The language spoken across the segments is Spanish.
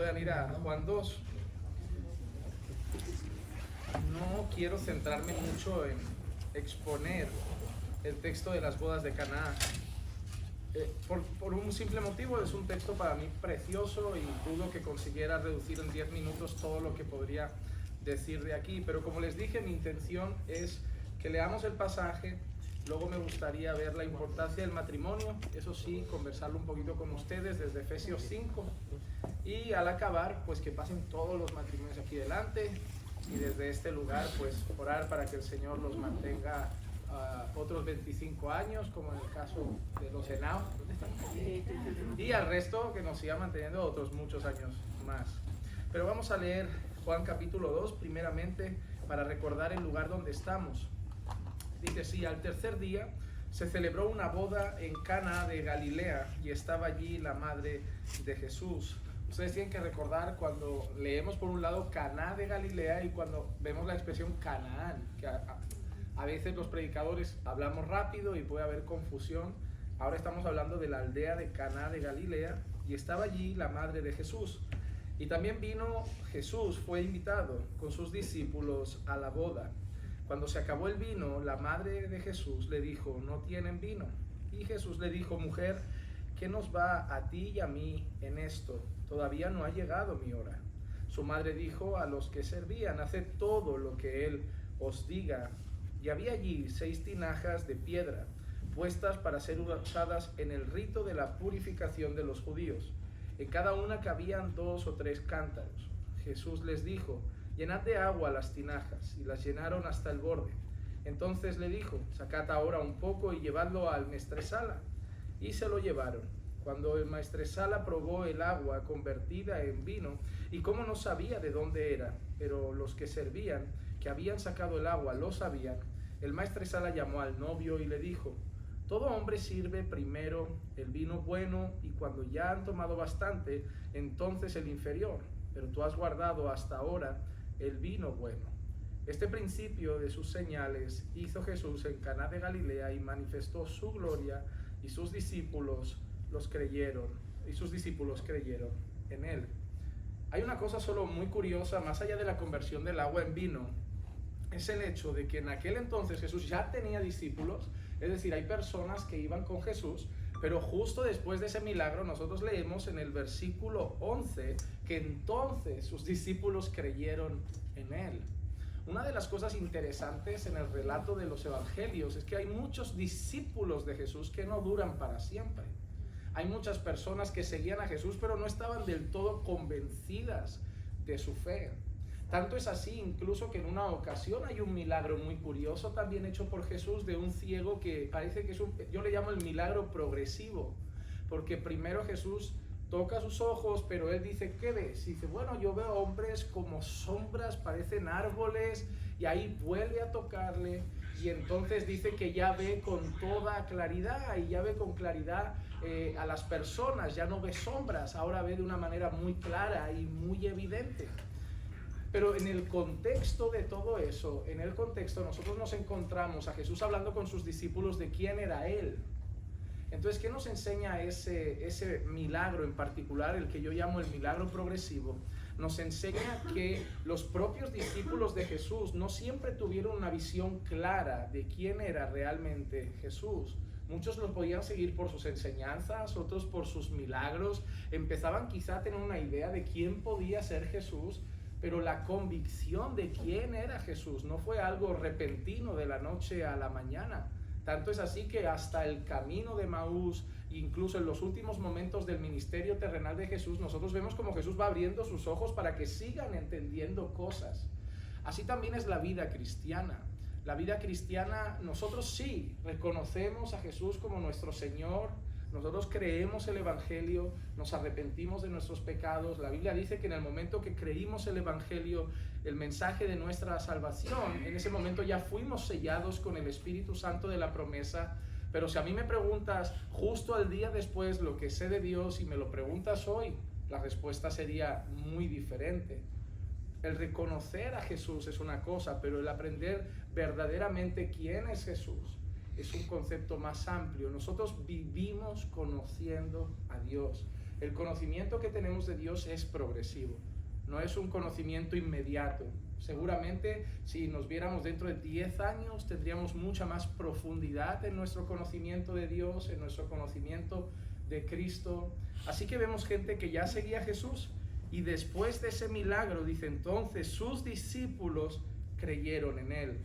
puedan ir a Juan 2. No quiero centrarme mucho en exponer el texto de las bodas de Caná. Por un simple motivo, es un texto para mí precioso y dudo que consiguiera reducir en 10 minutos todo lo que podría decir de aquí. Pero como les dije, mi intención es que leamos el pasaje. Luego me gustaría ver la importancia del matrimonio, eso sí, conversarlo un poquito con ustedes desde Efesios 5. Y al acabar, pues que pasen todos los matrimonios aquí delante y desde este lugar, pues orar para que el Señor los mantenga otros 25 años, como en el caso de los Henao, y al resto que nos siga manteniendo otros muchos años más. Pero vamos a leer Juan capítulo 2, primeramente, para recordar el lugar donde estamos. Dice así: al tercer día se celebró una boda en Cana de Galilea y estaba allí la madre de Jesús. Ustedes tienen que recordar cuando leemos por un lado Caná de Galilea y cuando vemos la expresión Canaán, que a veces los predicadores hablamos rápido y puede haber confusión. Ahora estamos hablando de la aldea de Caná de Galilea y estaba allí la madre de Jesús. Y también vino Jesús, fue invitado con sus discípulos a la boda. Cuando se acabó el vino, la madre de Jesús le dijo: no tienen vino. Y Jesús le dijo: mujer, ¿qué nos va a ti y a mí en esto? Todavía no ha llegado mi hora. Su madre dijo a los que servían: haced todo lo que él os diga. Y había allí 6 tinajas de piedra, puestas para ser usadas en el rito de la purificación de los judíos. En cada una cabían 2 o 3 cántaros. Jesús les dijo: llenad de agua las tinajas, y las llenaron hasta el borde. Entonces le dijo: sacad ahora un poco y llevadlo al maestresala. Y se lo llevaron. Cuando el maestresala probó el agua convertida en vino, y como no sabía de dónde era, pero los que servían, que habían sacado el agua, lo sabían, el maestresala llamó al novio y le dijo: todo hombre sirve primero el vino bueno, y cuando ya han tomado bastante, entonces el inferior, pero tú has guardado hasta ahora el vino bueno. Este principio de sus señales hizo Jesús en Caná de Galilea y manifestó su gloria, y sus discípulos creyeron en él. Hay una cosa solo muy curiosa, más allá de la conversión del agua en vino, es el hecho de que en aquel entonces Jesús ya tenía discípulos, es decir, hay personas que iban con Jesús, pero justo después de ese milagro nosotros leemos en el versículo 11 que entonces sus discípulos creyeron en él. Una de las cosas interesantes en el relato de los evangelios es que hay muchos discípulos de Jesús que no duran para siempre. Hay muchas personas que seguían a Jesús pero no estaban del todo convencidas de su fe. Tanto es así incluso que en una ocasión hay un milagro muy curioso también hecho por Jesús de un ciego que parece que es yo le llamo el milagro progresivo, porque primero Jesús toca sus ojos, pero él dice: ¿qué ves? Y dice: bueno, yo veo hombres como sombras, parecen árboles, y ahí vuelve a tocarle, y entonces dice que ya ve con toda claridad, y ya ve con claridad a las personas, ya no ve sombras, ahora ve de una manera muy clara y muy evidente. Pero en el contexto de todo eso, nosotros nos encontramos a Jesús hablando con sus discípulos de quién era él. Entonces, ¿qué nos enseña ese milagro en particular, el que yo llamo el milagro progresivo? Nos enseña que los propios discípulos de Jesús no siempre tuvieron una visión clara de quién era realmente Jesús. Muchos lo podían seguir por sus enseñanzas, otros por sus milagros. Empezaban quizá a tener una idea de quién podía ser Jesús, pero la convicción de quién era Jesús no fue algo repentino de la noche a la mañana. Tanto es así que hasta el camino de Maús, incluso en los últimos momentos del ministerio terrenal de Jesús, nosotros vemos como Jesús va abriendo sus ojos para que sigan entendiendo cosas. Así también es la vida cristiana. La vida cristiana, nosotros sí reconocemos a Jesús como nuestro Señor. Nosotros creemos el Evangelio, nos arrepentimos de nuestros pecados. La Biblia dice que en el momento que creímos el Evangelio, el mensaje de nuestra salvación, en ese momento ya fuimos sellados con el Espíritu Santo de la promesa. Pero si a mí me preguntas justo al día después lo que sé de Dios y me lo preguntas hoy, la respuesta sería muy diferente. El reconocer a Jesús es una cosa, pero el aprender verdaderamente quién es Jesús es un concepto más amplio. Nosotros vivimos conociendo a Dios. El conocimiento que tenemos de Dios es progresivo, no es un conocimiento inmediato. Seguramente si nos viéramos dentro de 10 años tendríamos mucha más profundidad en nuestro conocimiento de Dios, en nuestro conocimiento de Cristo. Así que vemos gente que ya seguía a Jesús y después de ese milagro, dice, entonces sus discípulos creyeron en él.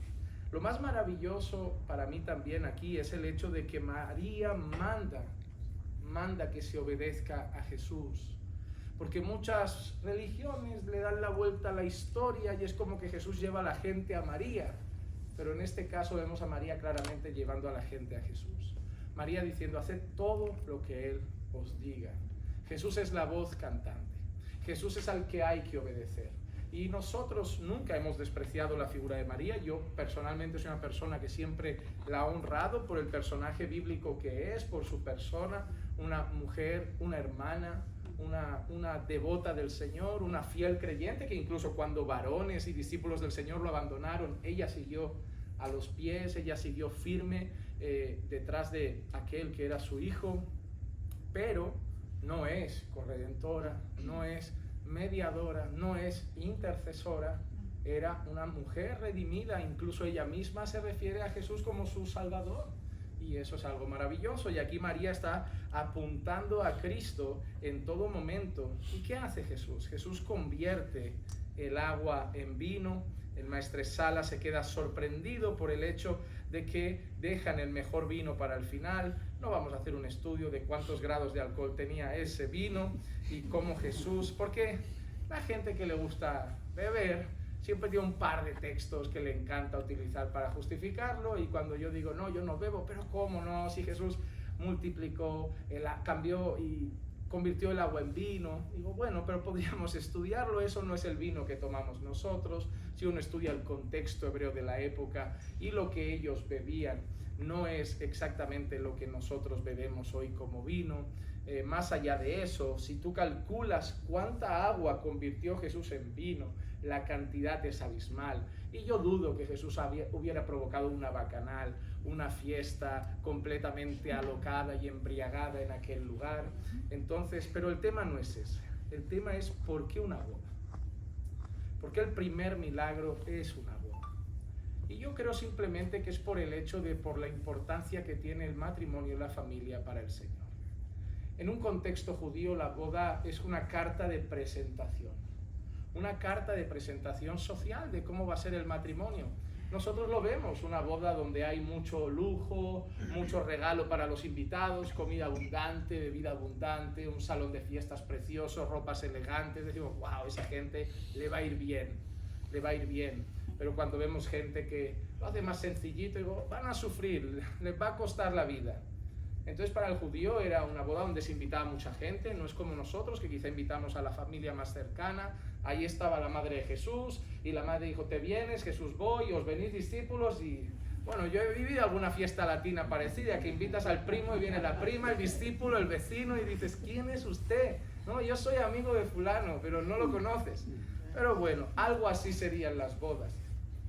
Lo más maravilloso para mí también aquí es el hecho de que María manda que se obedezca a Jesús. Porque muchas religiones le dan la vuelta a la historia y es como que Jesús lleva a la gente a María. Pero en este caso vemos a María claramente llevando a la gente a Jesús. María diciendo, haced todo lo que Él os diga. Jesús es la voz cantante. Jesús es al que hay que obedecer. Y nosotros nunca hemos despreciado la figura de María. Yo personalmente soy una persona que siempre la ha honrado por el personaje bíblico que es, por su persona, una mujer, una hermana, una devota del Señor, una fiel creyente que incluso cuando varones y discípulos del Señor lo abandonaron, ella siguió a los pies, ella siguió firme detrás de aquel que era su hijo, pero no es corredentora, no es mediadora, no es intercesora, era una mujer redimida, incluso ella misma se refiere a Jesús como su Salvador. Y eso es algo maravilloso. Y aquí María está apuntando a Cristo en todo momento. ¿Y qué hace Jesús? Jesús convierte el agua en vino. El maestresala se queda sorprendido por el hecho de que dejan el mejor vino para el final. No vamos a hacer un estudio de cuántos grados de alcohol tenía ese vino y cómo Jesús, porque la gente que le gusta beber siempre tiene un par de textos que le encanta utilizar para justificarlo, y cuando yo digo, no, yo no bebo, pero ¿cómo no? Si Jesús multiplicó, cambió y convirtió el agua en vino. Digo, bueno, pero podríamos estudiarlo, eso no es el vino que tomamos nosotros. Si uno estudia el contexto hebreo de la época y lo que ellos bebían, no es exactamente lo que nosotros bebemos hoy como vino. Más allá de eso, si tú calculas cuánta agua convirtió Jesús en vino, la cantidad es abismal. Y yo dudo que Jesús hubiera provocado una bacanal, una fiesta completamente alocada y embriagada en aquel lugar. Entonces, pero el tema no es ese. El tema es ¿por qué una boda? Porque el primer milagro es una boda. Y yo creo simplemente que es por el hecho de, por la importancia que tiene el matrimonio y la familia para el Señor. En un contexto judío, la boda es una carta de presentación. Una carta de presentación social de cómo va a ser el matrimonio. Nosotros lo vemos, una boda donde hay mucho lujo, mucho regalo para los invitados, comida abundante, bebida abundante, un salón de fiestas precioso, ropas elegantes. Decimos, wow, esa gente le va a ir bien, le va a ir bien. Pero cuando vemos gente que lo hace más sencillito, digo, van a sufrir, les va a costar la vida. Entonces para el judío era una boda donde se invitaba a mucha gente, no es como nosotros que quizá invitamos a la familia más cercana. Ahí estaba la madre de Jesús y la madre dijo, te vienes, Jesús, voy, os venís discípulos. Y bueno, yo he vivido alguna fiesta latina parecida, que invitas al primo y viene la prima, el discípulo, el vecino, y dices, ¿quién es usted? No, yo soy amigo de fulano, pero no lo conoces. Pero bueno, algo así serían las bodas,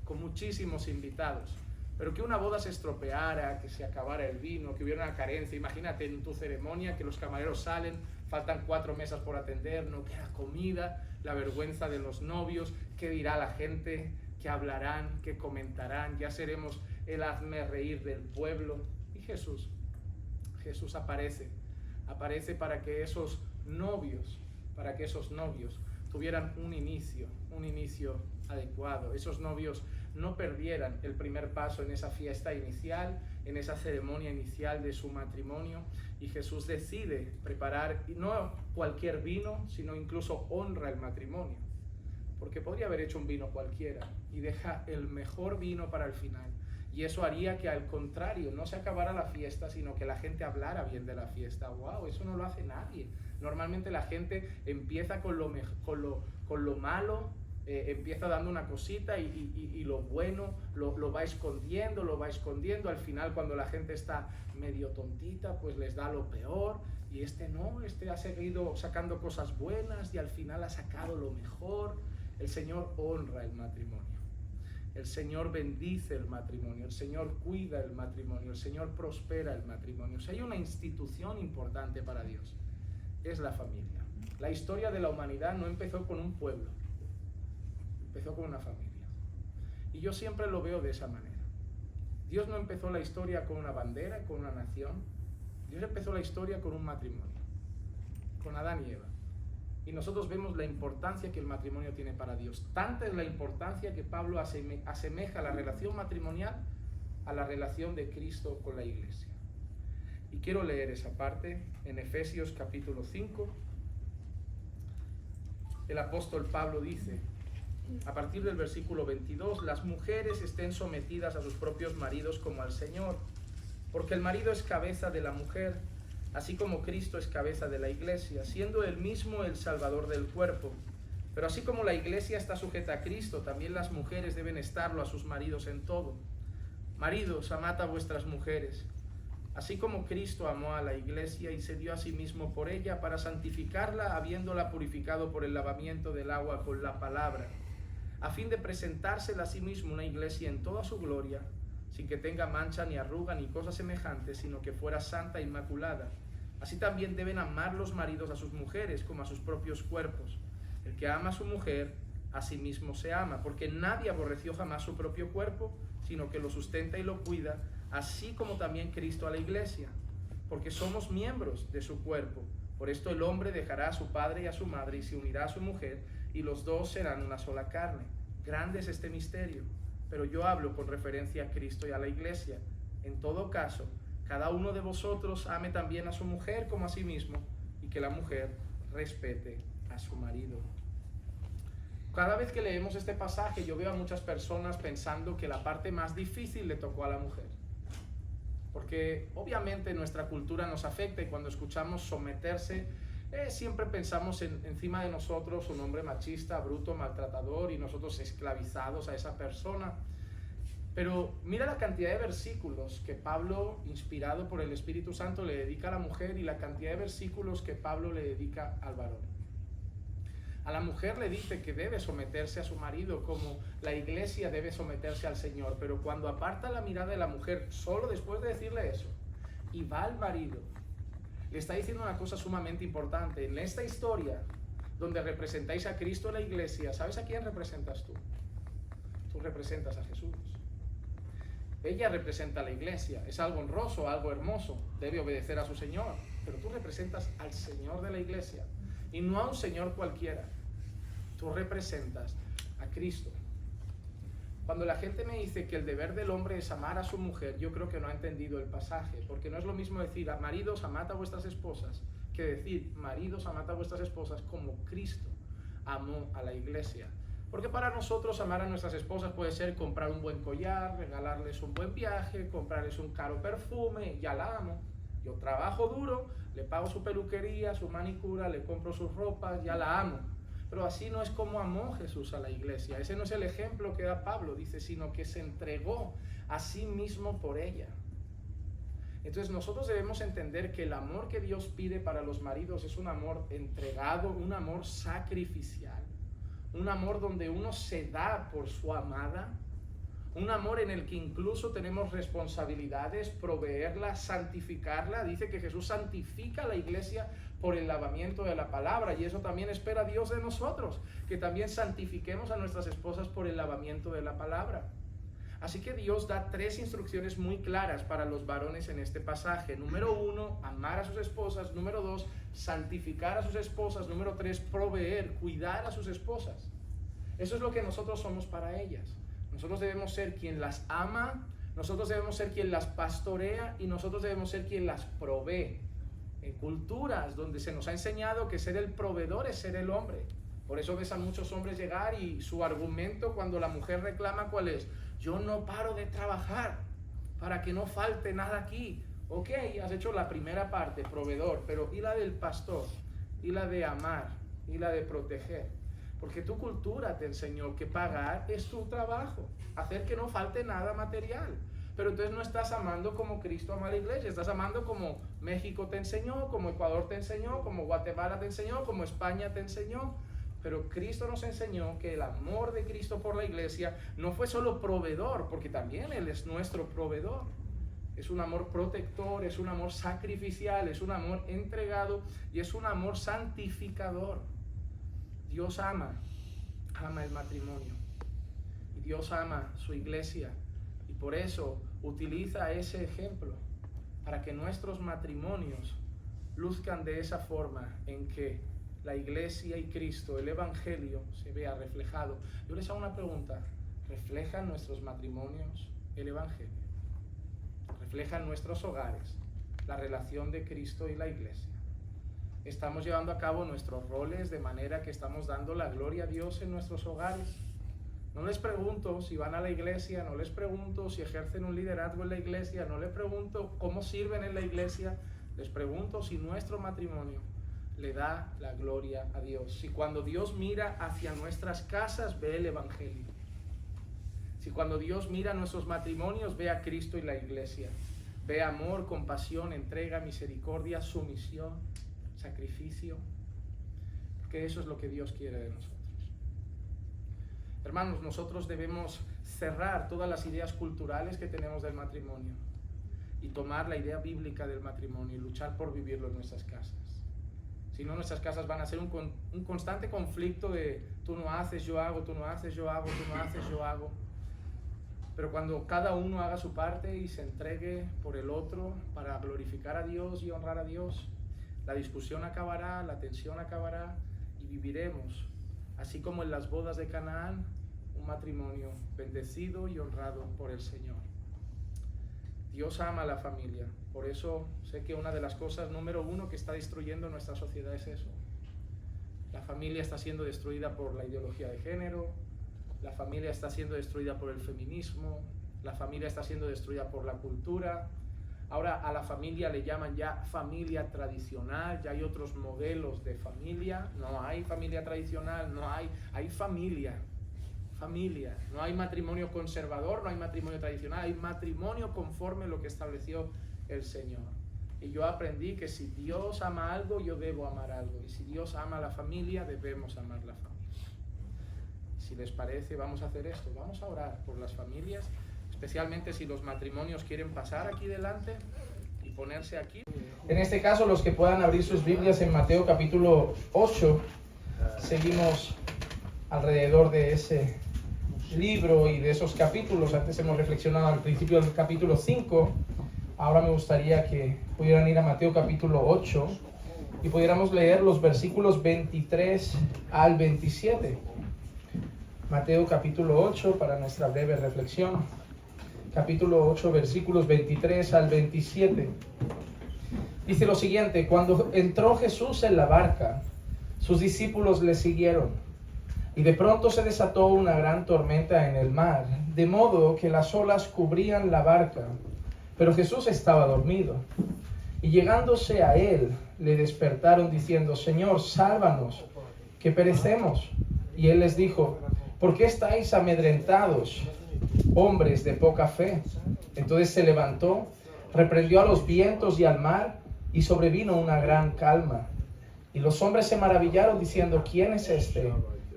con muchísimos invitados. Pero que una boda se estropeara, que se acabara el vino, que hubiera una carencia. Imagínate en tu ceremonia que los camareros salen, faltan 4 mesas por atender, no queda comida, la vergüenza de los novios, qué dirá la gente, qué hablarán, qué comentarán, ya seremos el hazme reír del pueblo. Y Jesús aparece para que esos novios tuvieran un inicio adecuado. Esos novios no perdieran el primer paso en esa fiesta inicial, en esa ceremonia inicial de su matrimonio. Y Jesús decide preparar no cualquier vino, sino incluso honra el matrimonio, porque podría haber hecho un vino cualquiera y deja el mejor vino para el final. Y eso haría que al contrario no se acabara la fiesta, sino que la gente hablara bien de la fiesta. ¡Wow! Eso no lo hace nadie. Normalmente la gente empieza con lo malo, empieza dando una cosita y lo bueno lo va escondiendo, Al final, cuando la gente está medio tontita, pues les da lo peor. Y este ha seguido sacando cosas buenas y al final ha sacado lo mejor. El Señor honra el matrimonio. El Señor bendice el matrimonio, el Señor cuida el matrimonio, el Señor prospera el matrimonio. O sea, hay una institución importante para Dios. es la familia. La historia de la humanidad no empezó con un pueblo, empezó con una familia. Y yo siempre lo veo de esa manera. Dios no empezó la historia con una bandera, con una nación. Dios empezó la historia con un matrimonio, con Adán y Eva. Y nosotros vemos la importancia que el matrimonio tiene para Dios. Tanta es la importancia que Pablo asemeja la relación matrimonial a la relación de Cristo con la iglesia. Y quiero leer esa parte en Efesios capítulo 5. El apóstol Pablo dice, a partir del versículo 22, las mujeres estén sometidas a sus propios maridos como al Señor, porque el marido es cabeza de la mujer, así como Cristo es cabeza de la iglesia, siendo él mismo el Salvador del cuerpo. Pero así como la iglesia está sujeta a Cristo, también las mujeres deben estarlo a sus maridos en todo. Maridos, amad a vuestras mujeres, así como Cristo amó a la iglesia y se dio a sí mismo por ella para santificarla, habiéndola purificado por el lavamiento del agua con la palabra, a fin de presentársela a sí mismo una iglesia en toda su gloria, sin que tenga mancha ni arruga ni cosa semejante, sino que fuera santa e inmaculada. Así también deben amar los maridos a sus mujeres como a sus propios cuerpos. El que ama a su mujer, a sí mismo se ama, porque nadie aborreció jamás su propio cuerpo, sino que lo sustenta y lo cuida, así como también Cristo a la iglesia, porque somos miembros de su cuerpo. Por esto el hombre dejará a su padre y a su madre y se unirá a su mujer, y los dos serán una sola carne. Grande es este misterio, pero yo hablo con referencia a Cristo y a la iglesia. En todo caso, cada uno de vosotros ame también a su mujer como a sí mismo, y que la mujer respete a su marido. Cada vez que leemos este pasaje, yo veo a muchas personas pensando que la parte más difícil le tocó a la mujer. Porque obviamente nuestra cultura nos afecta y cuando escuchamos someterse, siempre pensamos encima de nosotros un hombre machista, bruto, maltratador y nosotros esclavizados a esa persona. Pero mira la cantidad de versículos que Pablo, inspirado por el Espíritu Santo, le dedica a la mujer y la cantidad de versículos que Pablo le dedica al varón. A la mujer le dice que debe someterse a su marido como la iglesia debe someterse al Señor, pero cuando aparta la mirada de la mujer, solo después de decirle eso, y va al marido, le está diciendo una cosa sumamente importante. En esta historia, donde representáis a Cristo en la iglesia, ¿sabes a quién representas tú? Tú representas a Jesús. Ella representa a la iglesia, es algo honroso, algo hermoso, debe obedecer a su Señor, pero tú representas al Señor de la iglesia. Y no a un Señor cualquiera. Tú representas a Cristo. Cuando la gente me dice que el deber del hombre es amar a su mujer, yo creo que no ha entendido el pasaje, porque no es lo mismo decir maridos, amad a vuestras esposas, que decir maridos, amad a vuestras esposas como Cristo amó a la iglesia. Porque para nosotros amar a nuestras esposas puede ser comprar un buen collar, regalarles un buen viaje, comprarles un caro perfume, ya la amo. Yo trabajo duro, le pago su peluquería, su manicura, le compro sus ropas, ya la amo. Pero así no es como amó Jesús a la iglesia. Ese no es el ejemplo que da Pablo, dice, sino que se entregó a sí mismo por ella. Entonces nosotros debemos entender que el amor que Dios pide para los maridos es un amor entregado, un amor sacrificial, un amor donde uno se da por su amada, un amor en el que incluso tenemos responsabilidades, proveerla, santificarla. Dice que Jesús santifica a la iglesia por el lavamiento de la palabra, y eso también espera Dios de nosotros, que también santifiquemos a nuestras esposas por el lavamiento de la palabra. Así que Dios da 3 instrucciones muy claras para los varones en este pasaje. Número 1, amar a sus esposas. Número 2, santificar a sus esposas. Número 3, proveer, cuidar a sus esposas. Eso es lo que nosotros somos para ellas. Nosotros debemos ser quien las ama, nosotros debemos ser quien las pastorea y nosotros debemos ser quien las provee. En culturas donde se nos ha enseñado que ser el proveedor es ser el hombre. Por eso ves a muchos hombres llegar y su argumento cuando la mujer reclama, ¿cuál es? Yo no paro de trabajar para que no falte nada aquí. Ok, has hecho la primera parte, proveedor, pero ¿y la del pastor? ¿Y la de amar? ¿Y la de proteger? Porque tu cultura te enseñó que pagar es tu trabajo, hacer que no falte nada material. Pero entonces no estás amando como Cristo ama a la iglesia, estás amando como México te enseñó, como Ecuador te enseñó, como Guatemala te enseñó, como España te enseñó. Pero Cristo nos enseñó que el amor de Cristo por la iglesia no fue solo proveedor, porque también Él es nuestro proveedor. Es un amor protector, es un amor sacrificial, es un amor entregado y es un amor santificador. Dios ama el matrimonio y Dios ama su iglesia y por eso utiliza ese ejemplo para que nuestros matrimonios luzcan de esa forma en que la iglesia y Cristo, el evangelio, se vea reflejado. Yo les hago una pregunta: ¿reflejan nuestros matrimonios el evangelio? ¿Reflejan nuestros hogares la relación de Cristo y la iglesia? ¿Estamos llevando a cabo nuestros roles de manera que estamos dando la gloria a Dios en nuestros hogares? No les pregunto si van a la iglesia, no les pregunto si ejercen un liderazgo en la iglesia, no les pregunto cómo sirven en la iglesia, les pregunto si nuestro matrimonio le da la gloria a Dios. Si cuando Dios mira hacia nuestras casas ve el evangelio. Si cuando Dios mira nuestros matrimonios ve a Cristo y la iglesia. Ve amor, compasión, entrega, misericordia, sumisión, sacrificio. Porque eso es lo que Dios quiere de nosotros. Hermanos, nosotros debemos cerrar todas las ideas culturales que tenemos del matrimonio y tomar la idea bíblica del matrimonio y luchar por vivirlo en nuestras casas. Si no, nuestras casas van a ser un constante conflicto de tú no haces, yo hago, tú no haces, yo hago, tú no haces, yo hago. Pero cuando cada uno haga su parte y se entregue por el otro para glorificar a Dios y honrar a Dios, la discusión acabará, la tensión acabará y viviremos, así como en las bodas de Canaán, un matrimonio bendecido y honrado por el Señor. Dios ama a la familia, por eso sé que una de las cosas número uno que está destruyendo nuestra sociedad es eso. La familia está siendo destruida por la ideología de género, la familia está siendo destruida por el feminismo, la familia está siendo destruida por la cultura. Ahora a la familia le llaman ya familia tradicional, ya hay otros modelos de familia. No hay familia tradicional, hay familia. No hay matrimonio conservador, no hay matrimonio tradicional, hay matrimonio conforme a lo que estableció el Señor. Y yo aprendí que si Dios ama algo, yo debo amar algo. Y si Dios ama a la familia, debemos amar la familia. Si les parece, vamos a hacer esto. Vamos a orar por las familias, especialmente si los matrimonios quieren pasar aquí delante y ponerse aquí. En este caso, los que puedan abrir sus Biblias en Mateo capítulo 8, seguimos alrededor de ese libro y de esos capítulos. Antes hemos reflexionado al principio del capítulo 5. Ahora me gustaría que pudieran ir a Mateo capítulo 8 y pudiéramos leer los versículos 23 al 27. Mateo capítulo 8 para nuestra breve reflexión. Capítulo 8, versículos 23 al 27. Dice lo siguiente: cuando entró Jesús en la barca, sus discípulos le siguieron. Y de pronto se desató una gran tormenta en el mar, de modo que las olas cubrían la barca. Pero Jesús estaba dormido. Y llegándose a él, le despertaron diciendo: Señor, sálvanos, que perecemos. Y él les dijo: ¿por qué estáis amedrentados, hombres de poca fe? Entonces se levantó, reprendió a los vientos y al mar, y sobrevino una gran calma. Y los hombres se maravillaron diciendo: ¿quién es este,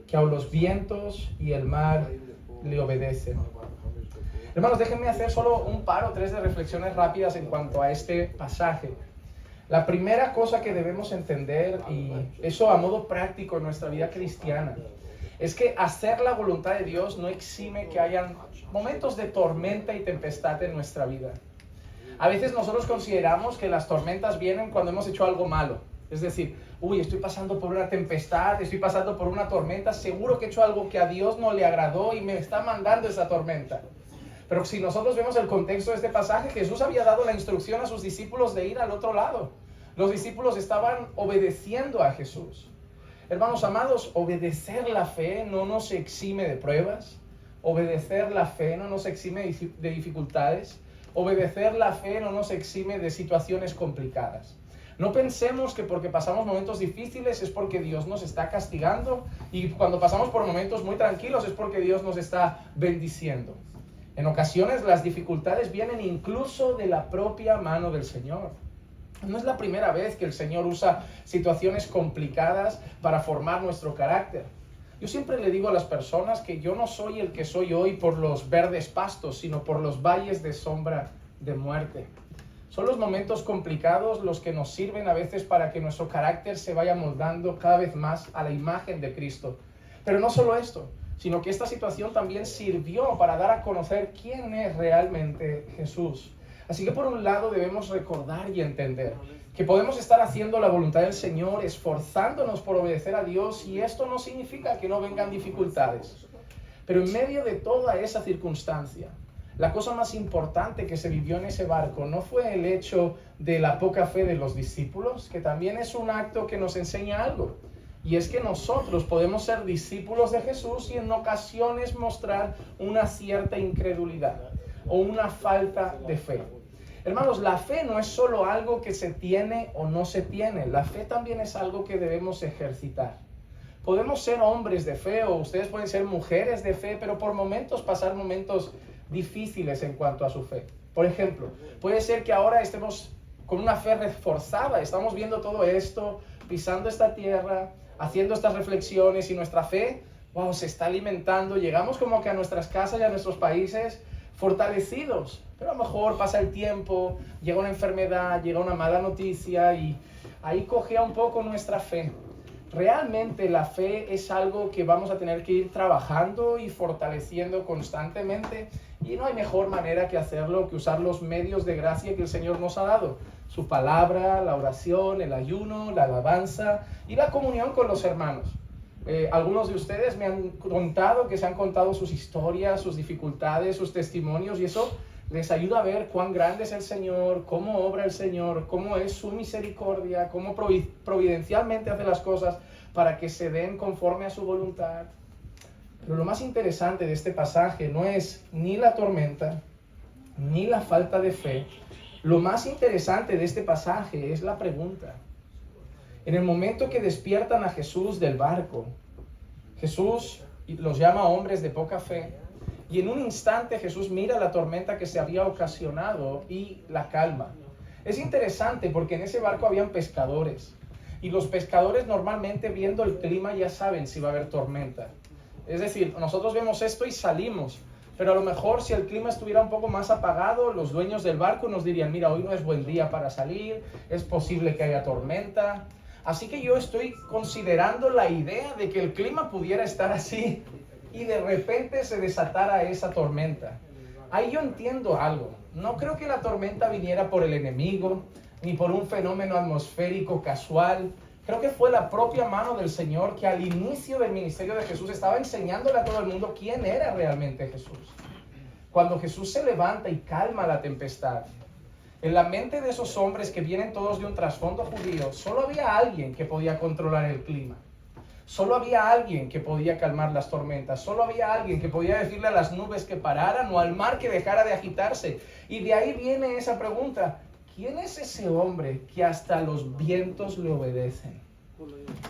que aun los vientos y el mar le obedecen? Hermanos, déjenme hacer solo un par o tres de reflexiones rápidas en cuanto a este pasaje. La primera cosa que debemos entender, y eso a modo práctico en nuestra vida cristiana, es que hacer la voluntad de Dios no exime que hayan momentos de tormenta y tempestad en nuestra vida. A veces nosotros consideramos que las tormentas vienen cuando hemos hecho algo malo. Es decir, estoy pasando por una tempestad, estoy pasando por una tormenta, seguro que he hecho algo que a Dios no le agradó y me está mandando esa tormenta. Pero si nosotros vemos el contexto de este pasaje, Jesús había dado la instrucción a sus discípulos de ir al otro lado. Los discípulos estaban obedeciendo a Jesús. Hermanos amados, obedecer la fe no nos exime de pruebas. Obedecer la fe no nos exime de dificultades. Obedecer la fe no nos exime de situaciones complicadas. No pensemos que porque pasamos momentos difíciles es porque Dios nos está castigando, y cuando pasamos por momentos muy tranquilos es porque Dios nos está bendiciendo. En ocasiones las dificultades vienen incluso de la propia mano del Señor. No es la primera vez que el Señor usa situaciones complicadas para formar nuestro carácter. Yo siempre le digo a las personas que yo no soy el que soy hoy por los verdes pastos, sino por los valles de sombra de muerte. Son los momentos complicados los que nos sirven a veces para que nuestro carácter se vaya moldando cada vez más a la imagen de Cristo. Pero no solo esto, sino que esta situación también sirvió para dar a conocer quién es realmente Jesús. Así que por un lado debemos recordar y entender que podemos estar haciendo la voluntad del Señor, esforzándonos por obedecer a Dios, y esto no significa que no vengan dificultades. Pero en medio de toda esa circunstancia, la cosa más importante que se vivió en ese barco no fue el hecho de la poca fe de los discípulos, que también es un acto que nos enseña algo. Y es que nosotros podemos ser discípulos de Jesús y en ocasiones mostrar una cierta incredulidad o una falta de fe. Hermanos, la fe no es solo algo que se tiene o no se tiene. La fe también es algo que debemos ejercitar. Podemos ser hombres de fe o ustedes pueden ser mujeres de fe, pero por momentos pasar momentos difíciles en cuanto a su fe. Por ejemplo, puede ser que ahora estemos con una fe reforzada, estamos viendo todo esto, pisando esta tierra, haciendo estas reflexiones y nuestra fe, se está alimentando, llegamos como que a nuestras casas y a nuestros países fortalecidos, pero a lo mejor pasa el tiempo, llega una enfermedad, llega una mala noticia y ahí cojea un poco nuestra fe. Realmente la fe es algo que vamos a tener que ir trabajando y fortaleciendo constantemente, y no hay mejor manera que hacerlo que usar los medios de gracia que el Señor nos ha dado: su palabra, la oración, el ayuno, la alabanza y la comunión con los hermanos. Algunos de ustedes me han contado que se han contado sus historias, sus dificultades, sus testimonios, y eso les ayuda a ver cuán grande es el Señor, cómo obra el Señor, cómo es su misericordia, cómo providencialmente hace las cosas para que se den conforme a su voluntad. Pero lo más interesante de este pasaje no es ni la tormenta, ni la falta de fe. Lo más interesante de este pasaje es la pregunta. En el momento que despiertan a Jesús del barco, Jesús los llama hombres de poca fe, y en un instante Jesús mira la tormenta que se había ocasionado y la calma. Es interesante porque en ese barco habían pescadores, y los pescadores normalmente viendo el clima ya saben si va a haber tormenta. Es decir, nosotros vemos esto y salimos, pero a lo mejor si el clima estuviera un poco más apagado, los dueños del barco nos dirían: mira, hoy no es buen día para salir, es posible que haya tormenta. Así que yo estoy considerando la idea de que el clima pudiera estar así y de repente se desatara esa tormenta. Ahí yo entiendo algo. No creo que la tormenta viniera por el enemigo, ni por un fenómeno atmosférico casual. Creo que fue la propia mano del Señor que al inicio del ministerio de Jesús estaba enseñándole a todo el mundo quién era realmente Jesús. Cuando Jesús se levanta y calma la tempestad, en la mente de esos hombres que vienen todos de un trasfondo judío, solo había alguien que podía controlar el clima. Solo había alguien que podía calmar las tormentas. Solo había alguien que podía decirle a las nubes que pararan o al mar que dejara de agitarse. Y de ahí viene esa pregunta: ¿quién es ese hombre que hasta los vientos le obedecen?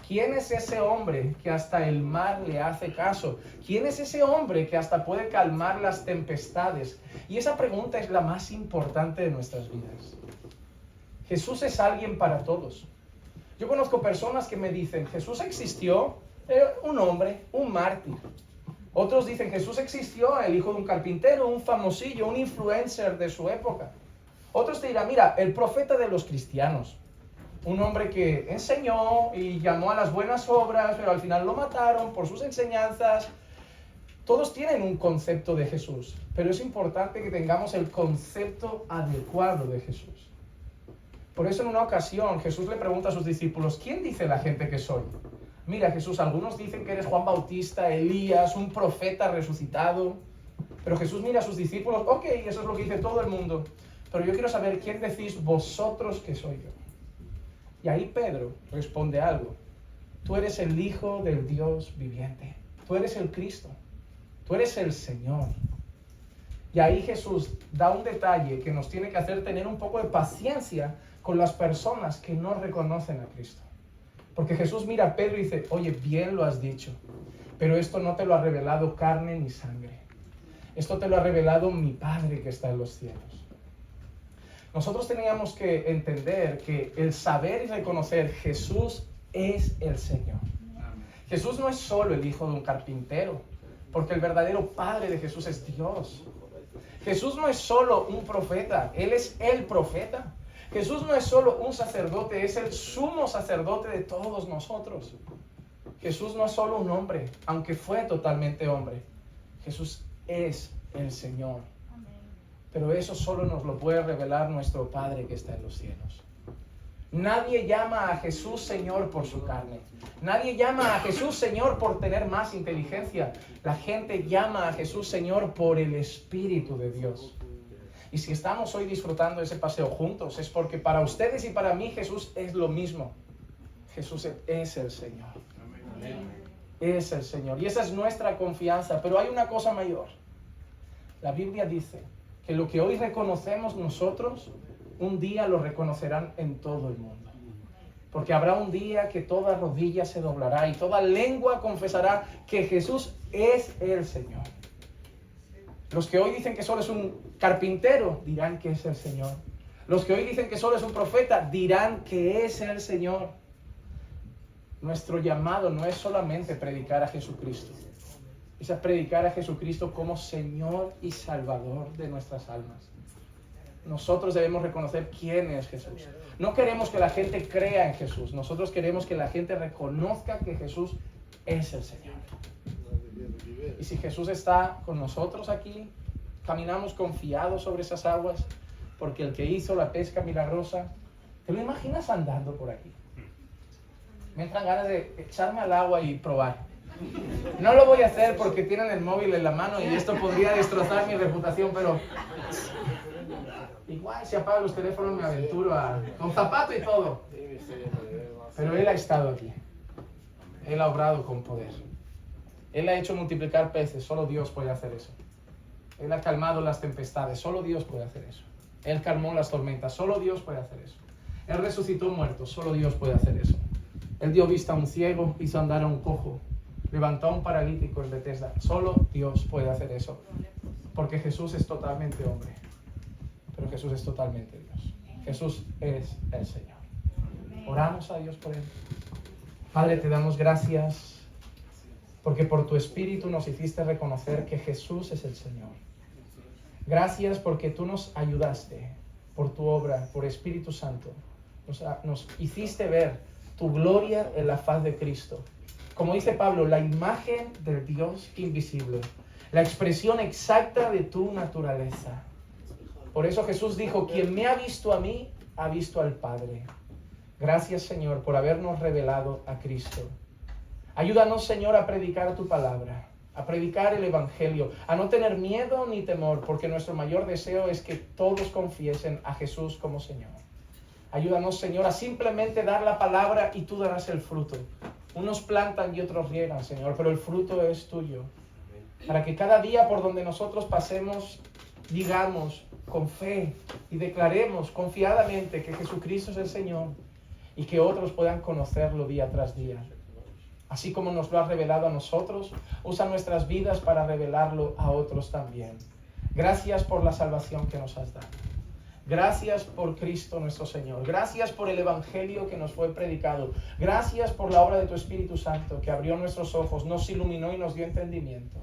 ¿Quién es ese hombre que hasta el mar le hace caso? ¿Quién es ese hombre que hasta puede calmar las tempestades? Y esa pregunta es la más importante de nuestras vidas. Jesús es alguien para todos. Yo conozco personas que me dicen: Jesús existió, un hombre, un mártir. Otros dicen: Jesús existió, el hijo de un carpintero, un famosillo, un influencer de su época. Otros te dirán: mira, el profeta de los cristianos. Un hombre que enseñó y llamó a las buenas obras, pero al final lo mataron por sus enseñanzas. Todos tienen un concepto de Jesús, pero es importante que tengamos el concepto adecuado de Jesús. Por eso en una ocasión Jesús le pregunta a sus discípulos: ¿quién dice la gente que soy? Mira, Jesús, algunos dicen que eres Juan Bautista, Elías, un profeta resucitado. Pero Jesús mira a sus discípulos: ok, eso es lo que dice todo el mundo, pero yo quiero saber quién decís vosotros que soy yo. Y ahí Pedro responde algo: tú eres el Hijo del Dios viviente, tú eres el Cristo, tú eres el Señor. Y ahí Jesús da un detalle que nos tiene que hacer tener un poco de paciencia con las personas que no reconocen a Cristo. Porque Jesús mira a Pedro y dice: oye, bien lo has dicho, pero esto no te lo ha revelado carne ni sangre. Esto te lo ha revelado mi Padre que está en los cielos. Nosotros teníamos que entender que el saber y reconocer Jesús es el Señor. Jesús no es solo el hijo de un carpintero, porque el verdadero Padre de Jesús es Dios. Jesús no es solo un profeta, Él es el profeta. Jesús no es solo un sacerdote, es el sumo sacerdote de todos nosotros. Jesús no es solo un hombre, aunque fue totalmente hombre. Jesús es el Señor. Pero eso solo nos lo puede revelar nuestro Padre que está en los cielos. Nadie llama a Jesús Señor por su carne. Nadie llama a Jesús Señor por tener más inteligencia. La gente llama a Jesús Señor por el Espíritu de Dios. Y si estamos hoy disfrutando ese paseo juntos, es porque para ustedes y para mí Jesús es lo mismo. Jesús es el Señor. Es el Señor. Y esa es nuestra confianza. Pero hay una cosa mayor. La Biblia dice que lo que hoy reconocemos nosotros, un día lo reconocerán en todo el mundo. Porque habrá un día que toda rodilla se doblará y toda lengua confesará que Jesús es el Señor. Los que hoy dicen que solo es un carpintero dirán que es el Señor. Los que hoy dicen que solo es un profeta dirán que es el Señor. Nuestro llamado no es solamente predicar a Jesucristo. Es a predicar a Jesucristo como Señor y Salvador de nuestras almas. Nosotros debemos reconocer quién es Jesús. No queremos que la gente crea en Jesús. Nosotros queremos que la gente reconozca que Jesús es el Señor. Y si Jesús está con nosotros aquí, caminamos confiados sobre esas aguas, porque el que hizo la pesca milagrosa, ¿te lo imaginas andando por aquí? Me entran ganas de echarme al agua y probar. No lo voy a hacer porque tienen el móvil en la mano y esto podría destrozar mi reputación, pero igual si apago los teléfonos me aventuro con zapato y todo. Pero Él ha estado aquí. Él ha obrado con poder. Él ha hecho multiplicar peces, solo Dios puede hacer eso. Él ha calmado las tempestades, solo Dios puede hacer eso. Él calmó las tormentas, solo Dios puede hacer eso. Él resucitó muertos, solo Dios puede hacer eso. Él dio vista a un ciego, hizo andar a un cojo, levantó a un paralítico en Betesda. Solo Dios puede hacer eso. Porque Jesús es totalmente hombre, pero Jesús es totalmente Dios. Jesús es el Señor. Oramos a Dios por Él. Padre, te damos gracias porque por tu Espíritu nos hiciste reconocer que Jesús es el Señor. Gracias porque tú nos ayudaste por tu obra, por Espíritu Santo. Nos hiciste ver tu gloria en la faz de Cristo. Como dice Pablo, la imagen del Dios invisible, la expresión exacta de tu naturaleza. Por eso Jesús dijo, quien me ha visto a mí, ha visto al Padre. Gracias, Señor, por habernos revelado a Cristo. Ayúdanos, Señor, a predicar tu palabra, a predicar el Evangelio, a no tener miedo ni temor, porque nuestro mayor deseo es que todos confiesen a Jesús como Señor. Ayúdanos, Señor, a simplemente dar la palabra y tú darás el fruto. Unos plantan y otros riegan, Señor, pero el fruto es tuyo. Para que cada día por donde nosotros pasemos, digamos con fe y declaremos confiadamente que Jesucristo es el Señor y que otros puedan conocerlo día tras día. Así como nos lo has revelado a nosotros, usa nuestras vidas para revelarlo a otros también. Gracias por la salvación que nos has dado. Gracias por Cristo nuestro Señor. Gracias por el Evangelio que nos fue predicado. Gracias por la obra de tu Espíritu Santo que abrió nuestros ojos, nos iluminó y nos dio entendimiento.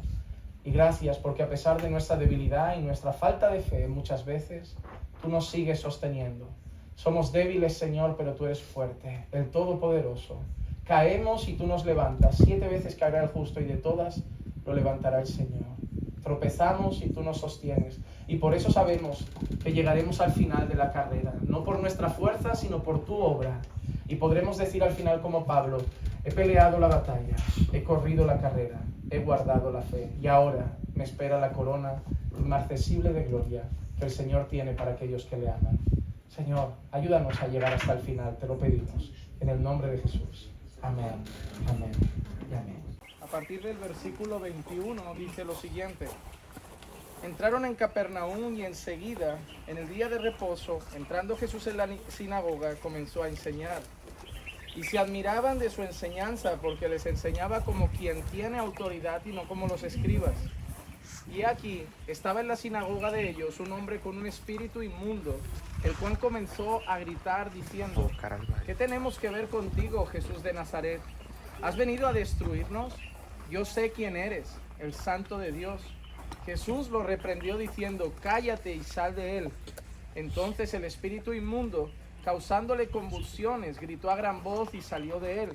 Y gracias porque a pesar de nuestra debilidad y nuestra falta de fe muchas veces, tú nos sigues sosteniendo. Somos débiles, Señor, pero tú eres fuerte, el Todopoderoso. Caemos y tú nos levantas. 7 veces caerá el justo y de todas lo levantará el Señor. Tropezamos y tú nos sostienes. Y por eso sabemos que llegaremos al final de la carrera. No por nuestra fuerza, sino por tu obra. Y podremos decir al final como Pablo, he peleado la batalla, he corrido la carrera, he guardado la fe. Y ahora me espera la corona inmarcesible de gloria que el Señor tiene para aquellos que le aman. Señor, ayúdanos a llegar hasta el final, te lo pedimos. En el nombre de Jesús. Amén, amén y amén. A partir del versículo 21 dice lo siguiente. Entraron en Capernaum y enseguida, en el día de reposo, entrando Jesús en la sinagoga, comenzó a enseñar. Y se admiraban de su enseñanza porque les enseñaba como quien tiene autoridad y no como los escribas. Y aquí estaba en la sinagoga de ellos un hombre con un espíritu inmundo, el cual comenzó a gritar diciendo, ¿qué tenemos que ver contigo, Jesús de Nazaret? ¿Has venido a destruirnos? Yo sé quién eres, el Santo de Dios. Jesús lo reprendió diciendo: cállate y sal de él. Entonces el espíritu inmundo, causándole convulsiones, gritó a gran voz y salió de él.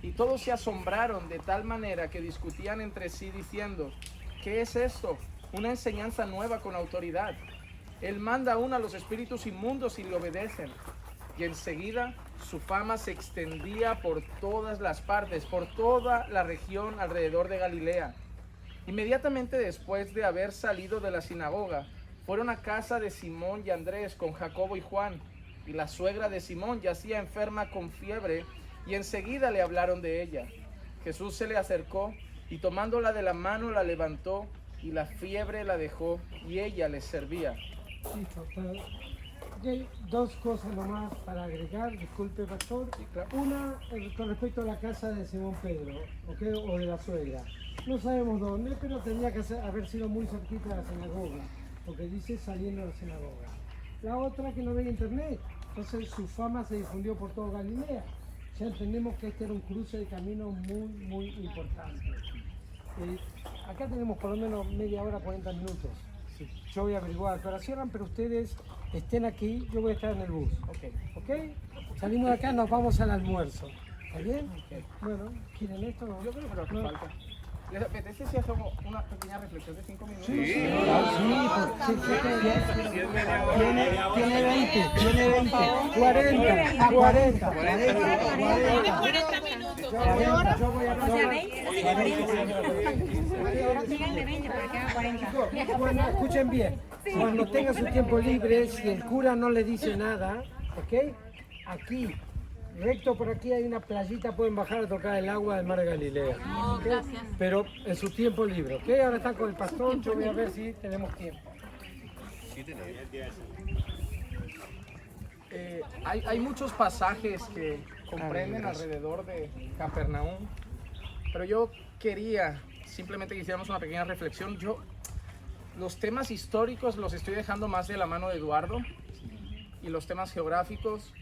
Y todos se asombraron de tal manera que discutían entre sí diciendo: ¿qué es esto? Una enseñanza nueva con autoridad. Él manda aún a los espíritus inmundos y le obedecen. Y enseguida su fama se extendía por todas las partes, por toda la región alrededor de Galilea. Inmediatamente después de haber salido de la sinagoga, fueron a casa de Simón y Andrés con Jacobo y Juan. Y la suegra de Simón yacía enferma con fiebre, y enseguida le hablaron de ella. Jesús se le acercó y tomándola de la mano la levantó, y la fiebre la dejó, y ella les servía. Listo, okay, dos cosas nomás para agregar, disculpe pastor. Sí, claro. Una, con respecto a la casa de Simón Pedro, okay, o de la suegra. No sabemos dónde, pero tendría que haber sido muy cerquita de la sinagoga, porque dice saliendo de la sinagoga. La otra, que no veía internet, entonces su fama se difundió por todo Galilea. Ya entendemos que este era un cruce de camino muy importante. Acá tenemos por lo menos media hora, 40 minutos. Sí. Yo voy a averiguar, pero cierran, pero ustedes estén aquí, yo voy a estar en el bus. ¿Ok? Salimos de acá, nos vamos al almuerzo. ¿Está bien? Okay. Bueno, ¿quieren esto? No? Yo creo que lo que falta. ¿Les apetece si hacemos una pequeña reflexión de 5 minutos? Sí, tiene 20, 40, 40. Tiene 40 minutos. Yo voy a Díganle 20 para que haga 40. Bueno, escuchen bien. Cuando tengan su tiempo libre, si el cura no le dice nada, ¿ok? Aquí, recto por aquí hay una playita, pueden bajar a tocar el agua del mar de Galilea. ¿Okay? Pero en su tiempo libre, ¿ok? Ahora están con el pastor, yo voy a ver si tenemos tiempo. Hay muchos pasajes que comprenden alrededor de Capernaum, pero yo quería simplemente que hiciéramos una pequeña reflexión. Los temas históricos los estoy dejando más de la mano de Eduardo, y los temas geográficos,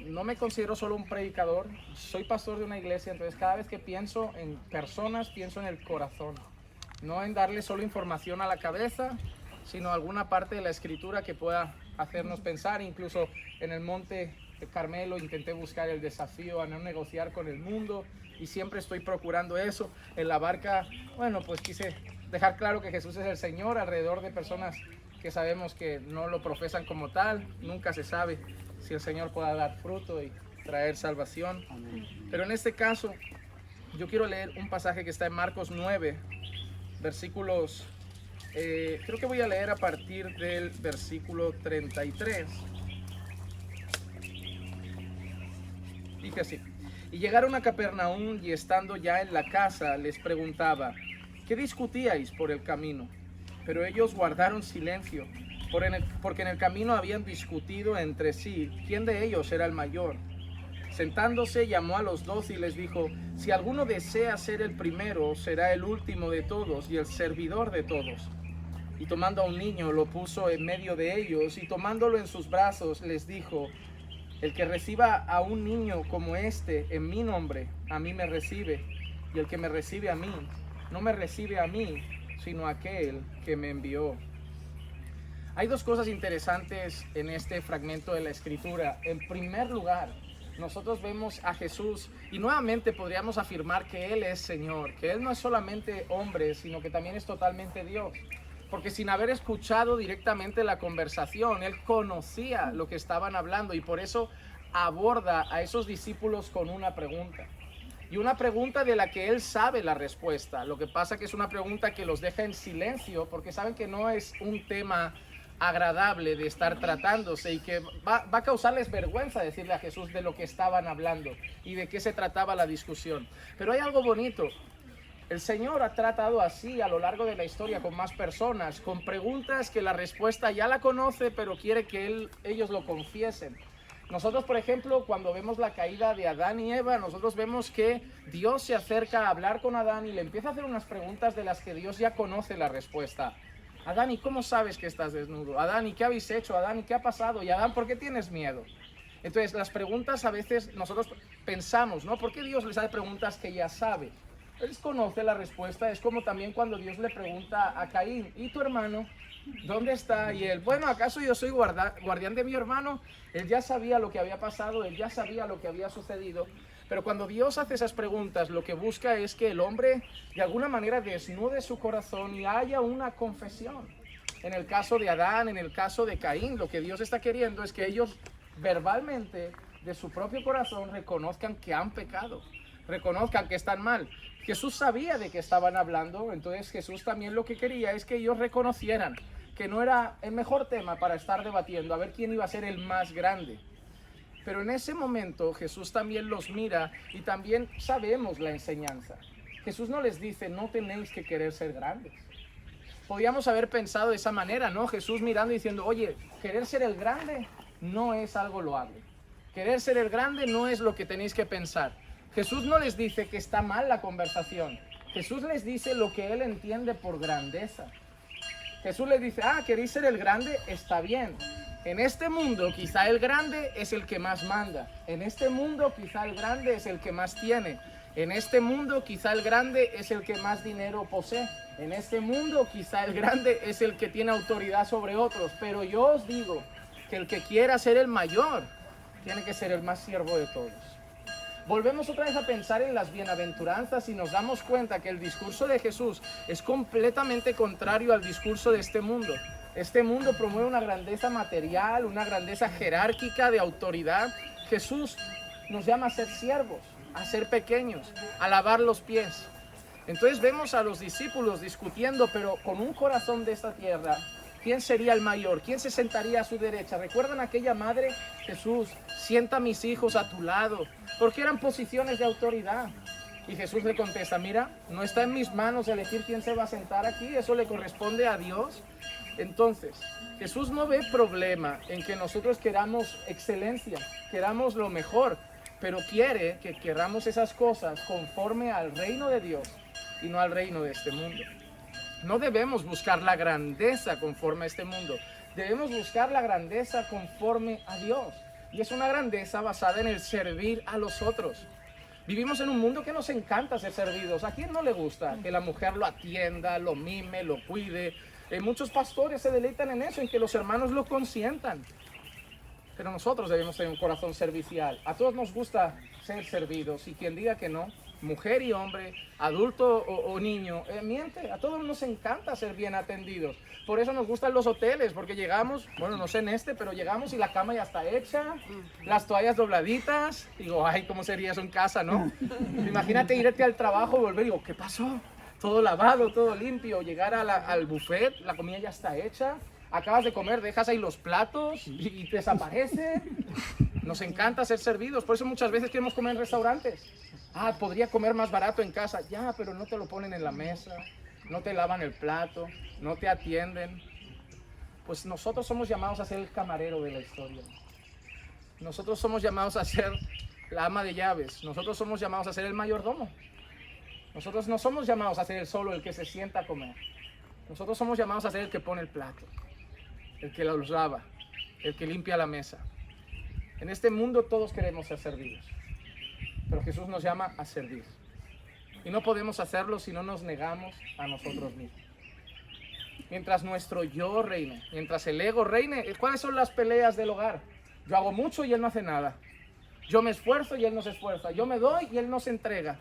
no me considero solo un predicador, soy pastor de una iglesia, entonces cada vez que pienso en personas, pienso en el corazón, no en darle solo información a la cabeza, sino alguna parte de la escritura que pueda hacernos pensar. Incluso en el monte Carmelo intenté buscar el desafío a no negociar con el mundo, y siempre estoy procurando eso. En la barca, bueno, pues quise dejar claro que Jesús es el Señor alrededor de personas que sabemos que no lo profesan como tal. Nunca se sabe si el Señor pueda dar fruto y traer salvación. Pero en este caso, yo quiero leer un pasaje que está en Marcos 9, versículos, creo que voy a leer a partir del versículo 33. Dice así: y llegaron a Capernaum, y estando ya en la casa, les preguntaba: ¿qué discutíais por el camino? Pero ellos guardaron silencio, porque en el camino habían discutido entre sí quién de ellos era el mayor. Sentándose, llamó a los 12 y les dijo: si alguno desea ser el primero, será el último de todos y el servidor de todos. Y tomando a un niño, lo puso en medio de ellos, y tomándolo en sus brazos, les dijo: el que reciba a un niño como este en mi nombre, a mí me recibe, y el que me recibe a mí, no me recibe a mí, sino a aquel que me envió. Hay dos cosas interesantes en este fragmento de la Escritura. En primer lugar, nosotros vemos a Jesús, y nuevamente podríamos afirmar que Él es Señor, que Él no es solamente hombre, sino que también es totalmente Dios. Porque sin haber escuchado directamente la conversación, Él conocía lo que estaban hablando, y por eso aborda a esos discípulos con una pregunta. Y una pregunta de la que Él sabe la respuesta. Lo que pasa que es una pregunta que los deja en silencio, porque saben que no es un tema agradable de estar tratándose, y que va a causarles vergüenza decirle a Jesús de lo que estaban hablando y de qué se trataba la discusión. Pero hay algo bonito. El Señor ha tratado así a lo largo de la historia con más personas, con preguntas que la respuesta ya la conoce, pero quiere que ellos lo confiesen. Nosotros, por ejemplo, cuando vemos la caída de Adán y Eva, nosotros vemos que Dios se acerca a hablar con Adán y le empieza a hacer unas preguntas de las que Dios ya conoce la respuesta. Adán, ¿y cómo sabes que estás desnudo? Adán, ¿y qué habéis hecho? Adán, ¿y qué ha pasado? Y Adán, ¿por qué tienes miedo? Entonces, las preguntas a veces nosotros pensamos, ¿no? ¿Por qué Dios les hace preguntas que ya sabe? Él conoce la respuesta. Es como también cuando Dios le pregunta a Caín, ¿y tu hermano? ¿Dónde está? Y él, bueno, ¿acaso yo soy guardián de mi hermano? Él ya sabía lo que había pasado, él ya sabía lo que había sucedido. Pero cuando Dios hace esas preguntas, lo que busca es que el hombre de alguna manera desnude su corazón y haya una confesión. En el caso de Adán, en el caso de Caín, lo que Dios está queriendo es que ellos verbalmente, de su propio corazón, reconozcan que han pecado, reconozcan que están mal. Jesús sabía de qué estaban hablando, entonces Jesús también lo que quería es que ellos reconocieran que no era el mejor tema para estar debatiendo, a ver quién iba a ser el más grande. Pero en ese momento Jesús también los mira y también sabemos la enseñanza. Jesús no les dice, no tenéis que querer ser grandes. Podríamos haber pensado de esa manera, ¿no? Jesús mirando y diciendo, oye, querer ser el grande no es algo loable. Querer ser el grande no es lo que tenéis que pensar. Jesús no les dice que está mal la conversación. Jesús les dice lo que él entiende por grandeza. Jesús les dice, ¿queréis ser el grande? Está bien. En este mundo quizá el grande es el que más manda. En este mundo quizá el grande es el que más tiene. En este mundo quizá el grande es el que más dinero posee. En este mundo quizá el grande es el que tiene autoridad sobre otros. Pero yo os digo que el que quiera ser el mayor tiene que ser el más siervo de todos. Volvemos otra vez a pensar en las bienaventuranzas y nos damos cuenta que el discurso de Jesús es completamente contrario al discurso de este mundo. Este mundo promueve una grandeza material, una grandeza jerárquica de autoridad. Jesús nos llama a ser siervos, a ser pequeños, a lavar los pies. Entonces vemos a los discípulos discutiendo, pero con un corazón de esta tierra. ¿Quién sería el mayor? ¿Quién se sentaría a su derecha? ¿Recuerdan aquella madre? Jesús, sienta a mis hijos a tu lado, porque eran posiciones de autoridad. Y Jesús le contesta, mira, no está en mis manos elegir quién se va a sentar aquí, eso le corresponde a Dios. Entonces, Jesús no ve problema en que nosotros queramos excelencia, queramos lo mejor, pero quiere que queramos esas cosas conforme al reino de Dios y no al reino de este mundo. No debemos buscar la grandeza conforme a este mundo, debemos buscar la grandeza conforme a Dios. Y es una grandeza basada en el servir a los otros. Vivimos en un mundo que nos encanta ser servidos. ¿A quién no le gusta que la mujer lo atienda, lo mime, lo cuide? Muchos pastores se deleitan en eso, en que los hermanos lo consientan. Pero nosotros debemos tener un corazón servicial. A todos nos gusta ser servidos, y quien diga que no, mujer y hombre, adulto o niño, miente. A todos nos encanta ser bien atendidos. Por eso nos gustan los hoteles, porque llegamos, bueno, no sé en este, pero llegamos y la cama ya está hecha, las toallas dobladitas. Digo, ay, ¿cómo sería eso en casa, no? Imagínate irte al trabajo, volver y digo, ¿qué pasó? Todo lavado, todo limpio. Llegar al buffet, la comida ya está hecha. Acabas de comer, dejas ahí los platos y desaparece. Nos encanta ser servidos, por eso muchas veces queremos comer en restaurantes. Podría comer más barato en casa. Ya, pero no te lo ponen en la mesa, no te lavan el plato, no te atienden. Pues nosotros somos llamados a ser el camarero de la historia. Nosotros somos llamados a ser la ama de llaves. Nosotros somos llamados a ser el mayordomo. Nosotros no somos llamados a ser el solo el que se sienta a comer. Nosotros somos llamados a ser el que pone el plato, el que los lava, el que limpia la mesa. En este mundo todos queremos ser servidos, pero Jesús nos llama a servir. Y no podemos hacerlo si no nos negamos a nosotros mismos. Mientras nuestro yo reine, mientras el ego reine, ¿cuáles son las peleas del hogar? Yo hago mucho y él no hace nada. Yo me esfuerzo y él no se esfuerza. Yo me doy y él no se entrega.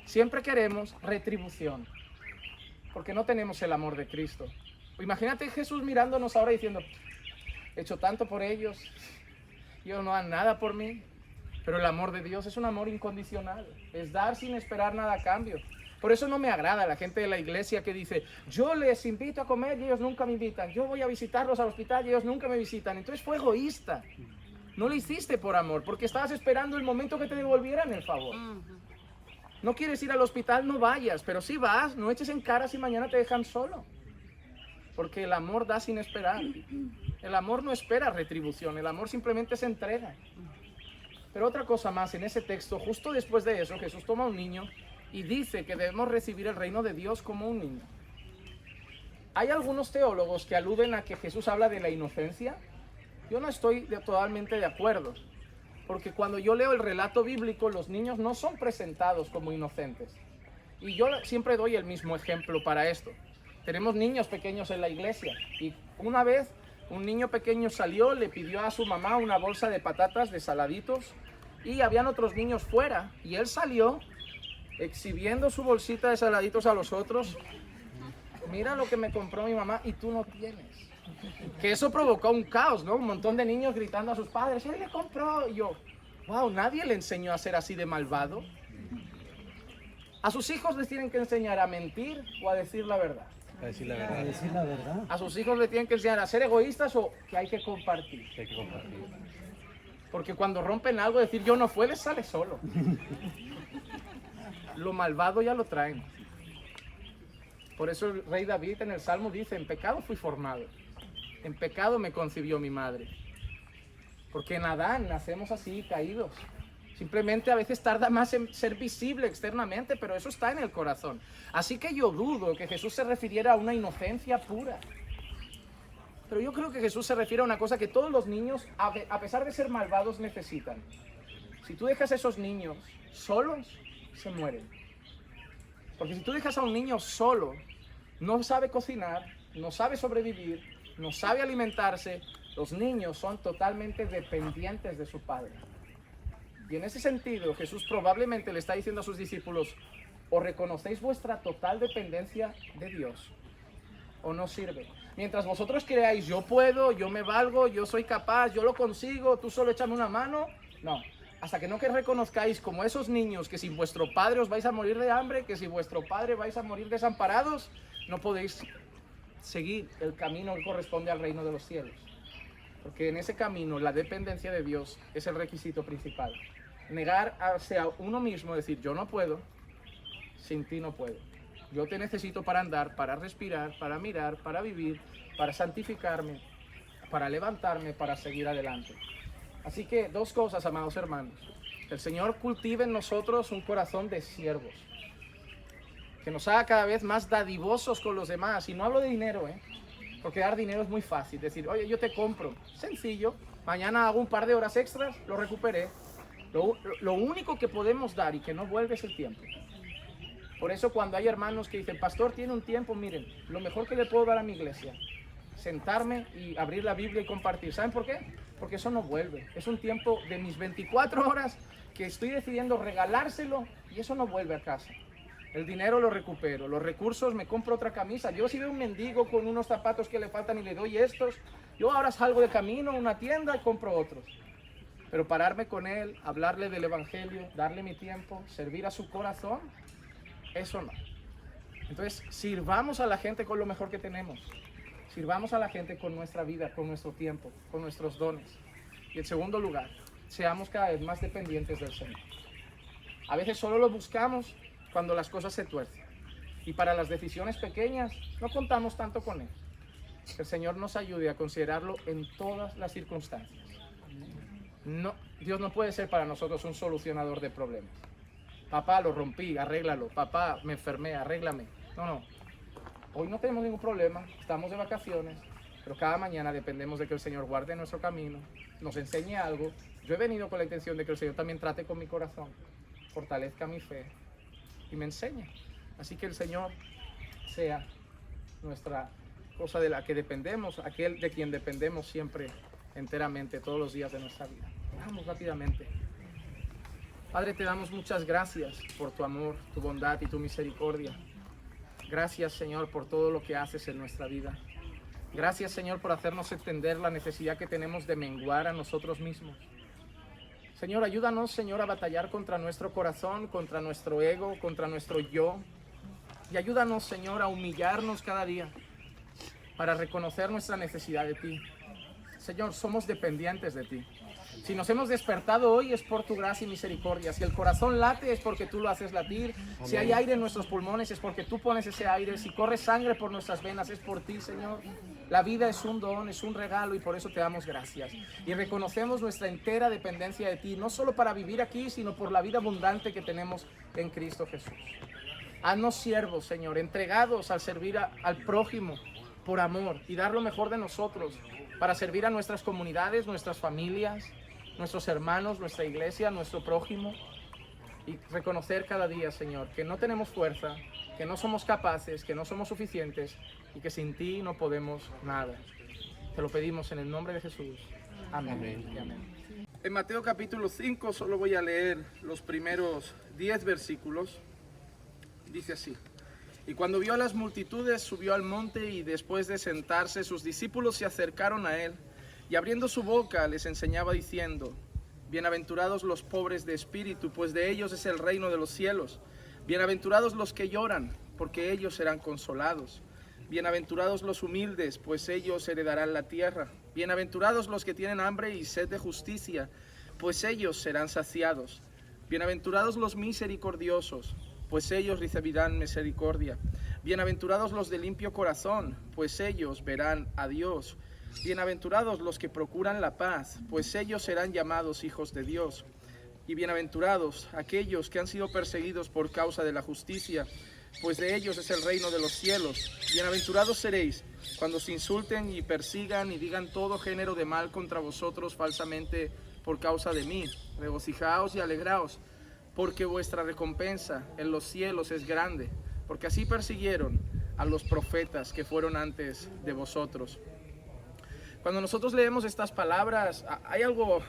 Siempre queremos retribución, porque no tenemos el amor de Cristo. Imagínate Jesús mirándonos ahora diciendo, he hecho tanto por ellos, ellos no dan nada por mí. Pero el amor de Dios es un amor incondicional, es dar sin esperar nada a cambio. Por eso no me agrada la gente de la iglesia que dice, yo les invito a comer y ellos nunca me invitan, yo voy a visitarlos al hospital y ellos nunca me visitan. Entonces fue egoísta, no lo hiciste por amor, porque estabas esperando el momento que te devolvieran el favor. No quieres ir al hospital, no vayas, pero si vas, no eches en cara si mañana te dejan solo. Porque el amor da sin esperar. El amor no espera retribución, el amor simplemente se entrega. Pero otra cosa más, en ese texto, justo después de eso, Jesús toma a un niño y dice que debemos recibir el reino de Dios como un niño. Hay algunos teólogos que aluden a que Jesús habla de la inocencia. Yo no estoy totalmente de acuerdo, porque cuando yo leo el relato bíblico, los niños no son presentados como inocentes. Y yo siempre doy el mismo ejemplo para esto. Tenemos niños pequeños en la iglesia y una vez un niño pequeño salió, le pidió a su mamá una bolsa de patatas, de saladitos, y habían otros niños fuera y él salió exhibiendo su bolsita de saladitos a los otros. Mira lo que me compró mi mamá y tú no tienes. Que eso provocó un caos, ¿no? Un montón de niños gritando a sus padres, él le compró. Y yo, wow, nadie le enseñó a ser así de malvado. A sus hijos les tienen que enseñar a mentir o a decir la verdad. A decir la verdad. A decir la verdad. A sus hijos les tienen que enseñar a ser egoístas o que hay que compartir. Que hay que compartir. Porque cuando rompen algo, decir yo no fue, les sale solo. Lo malvado ya lo traen. Por eso el rey David en el Salmo dice, en pecado fui formado, en pecado me concibió mi madre. Porque en Adán nacemos así, caídos. Simplemente a veces tarda más en ser visible externamente, pero eso está en el corazón. Así que yo dudo que Jesús se refiriera a una inocencia pura. Pero yo creo que Jesús se refiere a una cosa que todos los niños, a pesar de ser malvados, necesitan. Si tú dejas a esos niños solos, se mueren. Porque si tú dejas a un niño solo, no sabe cocinar, no sabe sobrevivir, no sabe alimentarse, los niños son totalmente dependientes de su padre. Y en ese sentido, Jesús probablemente le está diciendo a sus discípulos, o reconocéis vuestra total dependencia de Dios, o no sirve. Mientras vosotros creáis, yo puedo, yo me valgo, yo soy capaz, yo lo consigo, tú solo échame una mano, no. Hasta que no que reconozcáis como esos niños que sin vuestro padre os vais a morir de hambre, que sin vuestro padre vais a morir desamparados, no podéis seguir el camino que corresponde al reino de los cielos. Porque en ese camino la dependencia de Dios es el requisito principal. Negar hacia uno mismo, decir yo no puedo, sin ti no puedo. Yo te necesito para andar, para respirar, para mirar, para vivir, para santificarme, para levantarme, para seguir adelante. Así que dos cosas, amados hermanos. Que el Señor cultive en nosotros un corazón de siervos. Que nos haga cada vez más dadivosos con los demás. Y no hablo de dinero, porque dar dinero es muy fácil. Decir, oye, yo te compro. Sencillo. Mañana hago un par de horas extras, lo recuperé. Lo único que podemos dar y que no vuelve es el tiempo. Por eso cuando hay hermanos que dicen, pastor, tiene un tiempo, miren, lo mejor que le puedo dar a mi iglesia, sentarme y abrir la Biblia y compartir. ¿Saben por qué? Porque eso no vuelve. Es un tiempo de mis 24 horas que estoy decidiendo regalárselo y eso no vuelve a casa. El dinero lo recupero, los recursos me compro otra camisa. Yo si veo un mendigo con unos zapatos que le faltan y le doy estos, yo ahora salgo de camino a una tienda y compro otros. Pero pararme con él, hablarle del evangelio, darle mi tiempo, servir a su corazón, eso no. Entonces, sirvamos a la gente con lo mejor que tenemos. Sirvamos a la gente con nuestra vida, con nuestro tiempo, con nuestros dones. Y en segundo lugar, seamos cada vez más dependientes del Señor. A veces solo lo buscamos cuando las cosas se tuercen. Y para las decisiones pequeñas no contamos tanto con Él. Que el Señor nos ayude a considerarlo en todas las circunstancias. No, Dios no puede ser para nosotros un solucionador de problemas. Papá, lo rompí, arréglalo. Papá, me enfermé, arréglame. No. Hoy no tenemos ningún problema, estamos de vacaciones, pero cada mañana dependemos de que el Señor guarde nuestro camino, nos enseñe algo. Yo he venido con la intención de que el Señor también trate con mi corazón, fortalezca mi fe y me enseñe. Así que el Señor sea nuestra cosa de la que dependemos, aquel de quien dependemos siempre enteramente, todos los días de nuestra vida. Vamos rápidamente. Padre, te damos muchas gracias por tu amor, tu bondad y tu misericordia. Gracias, Señor, por todo lo que haces en nuestra vida. Gracias, Señor, por hacernos entender la necesidad que tenemos de menguar a nosotros mismos. Señor, ayúdanos, Señor, a batallar contra nuestro corazón, contra nuestro ego, contra nuestro yo. Y ayúdanos, Señor, a humillarnos cada día para reconocer nuestra necesidad de ti. Señor, somos dependientes de ti. Si nos hemos despertado hoy es por tu gracia y misericordia. Si el corazón late es porque tú lo haces latir. Amén. Si hay aire en nuestros pulmones es porque tú pones ese aire. Si corre sangre por nuestras venas es por ti, Señor. La vida es un don, es un regalo y por eso te damos gracias. Y reconocemos nuestra entera dependencia de ti, no solo para vivir aquí, sino por la vida abundante que tenemos en Cristo Jesús. Haznos siervos, Señor, entregados al servir al prójimo por amor y dar lo mejor de nosotros para servir a nuestras comunidades, nuestras familias, nuestros hermanos, nuestra iglesia, nuestro prójimo. y reconocer cada día, Señor, que no tenemos fuerza, que no somos capaces, que no somos suficientes y que sin ti no podemos nada. Te lo pedimos en el nombre de Jesús. Amén. Y amén. En Mateo capítulo 5 solo voy a leer los primeros 10 versículos. Dice así: y cuando vio a las multitudes, subió al monte, y después de sentarse, sus discípulos se acercaron a él, y abriendo su boca les enseñaba diciendo: bienaventurados los pobres de espíritu, pues de ellos es el reino de los cielos. Bienaventurados los que lloran, porque ellos serán consolados. Bienaventurados los humildes, pues ellos heredarán la tierra. Bienaventurados los que tienen hambre y sed de justicia, pues ellos serán saciados. Bienaventurados los misericordiosos, pues ellos recibirán misericordia. Bienaventurados los de limpio corazón, pues ellos verán a Dios. Bienaventurados los que procuran la paz, pues ellos serán llamados hijos de Dios. Y bienaventurados aquellos que han sido perseguidos por causa de la justicia, pues de ellos es el reino de los cielos. Bienaventurados seréis cuando os insulten y persigan y digan todo género de mal contra vosotros falsamente por causa de mí. Regocijaos y alegraos, porque vuestra recompensa en los cielos es grande, porque así persiguieron a los profetas que fueron antes de vosotros. Cuando nosotros leemos estas palabras, hay algo...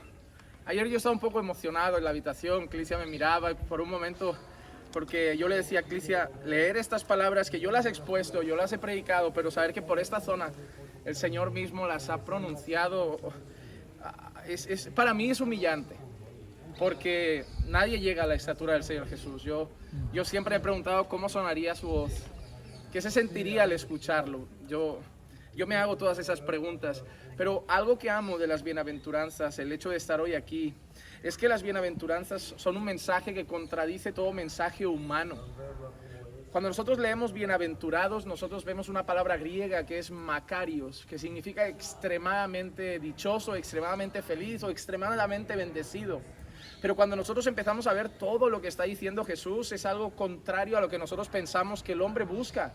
Ayer yo estaba un poco emocionado en la habitación, Clicia me miraba y por un momento, porque yo le decía a Clicia, leer estas palabras que yo las he expuesto, yo las he predicado, pero saber que por esta zona el Señor mismo las ha pronunciado, para mí es humillante. Porque nadie llega a la estatura del Señor Jesús. Yo siempre he preguntado cómo sonaría su voz, qué se sentiría al escucharlo. Yo me hago todas esas preguntas, pero algo que amo de las bienaventuranzas, el hecho de estar hoy aquí, es que las bienaventuranzas son un mensaje que contradice todo mensaje humano. Cuando nosotros leemos bienaventurados, nosotros vemos una palabra griega que es makarios, que significa extremadamente dichoso, extremadamente feliz o extremadamente bendecido. Pero cuando nosotros empezamos a ver todo lo que está diciendo Jesús, es algo contrario a lo que nosotros pensamos que el hombre busca.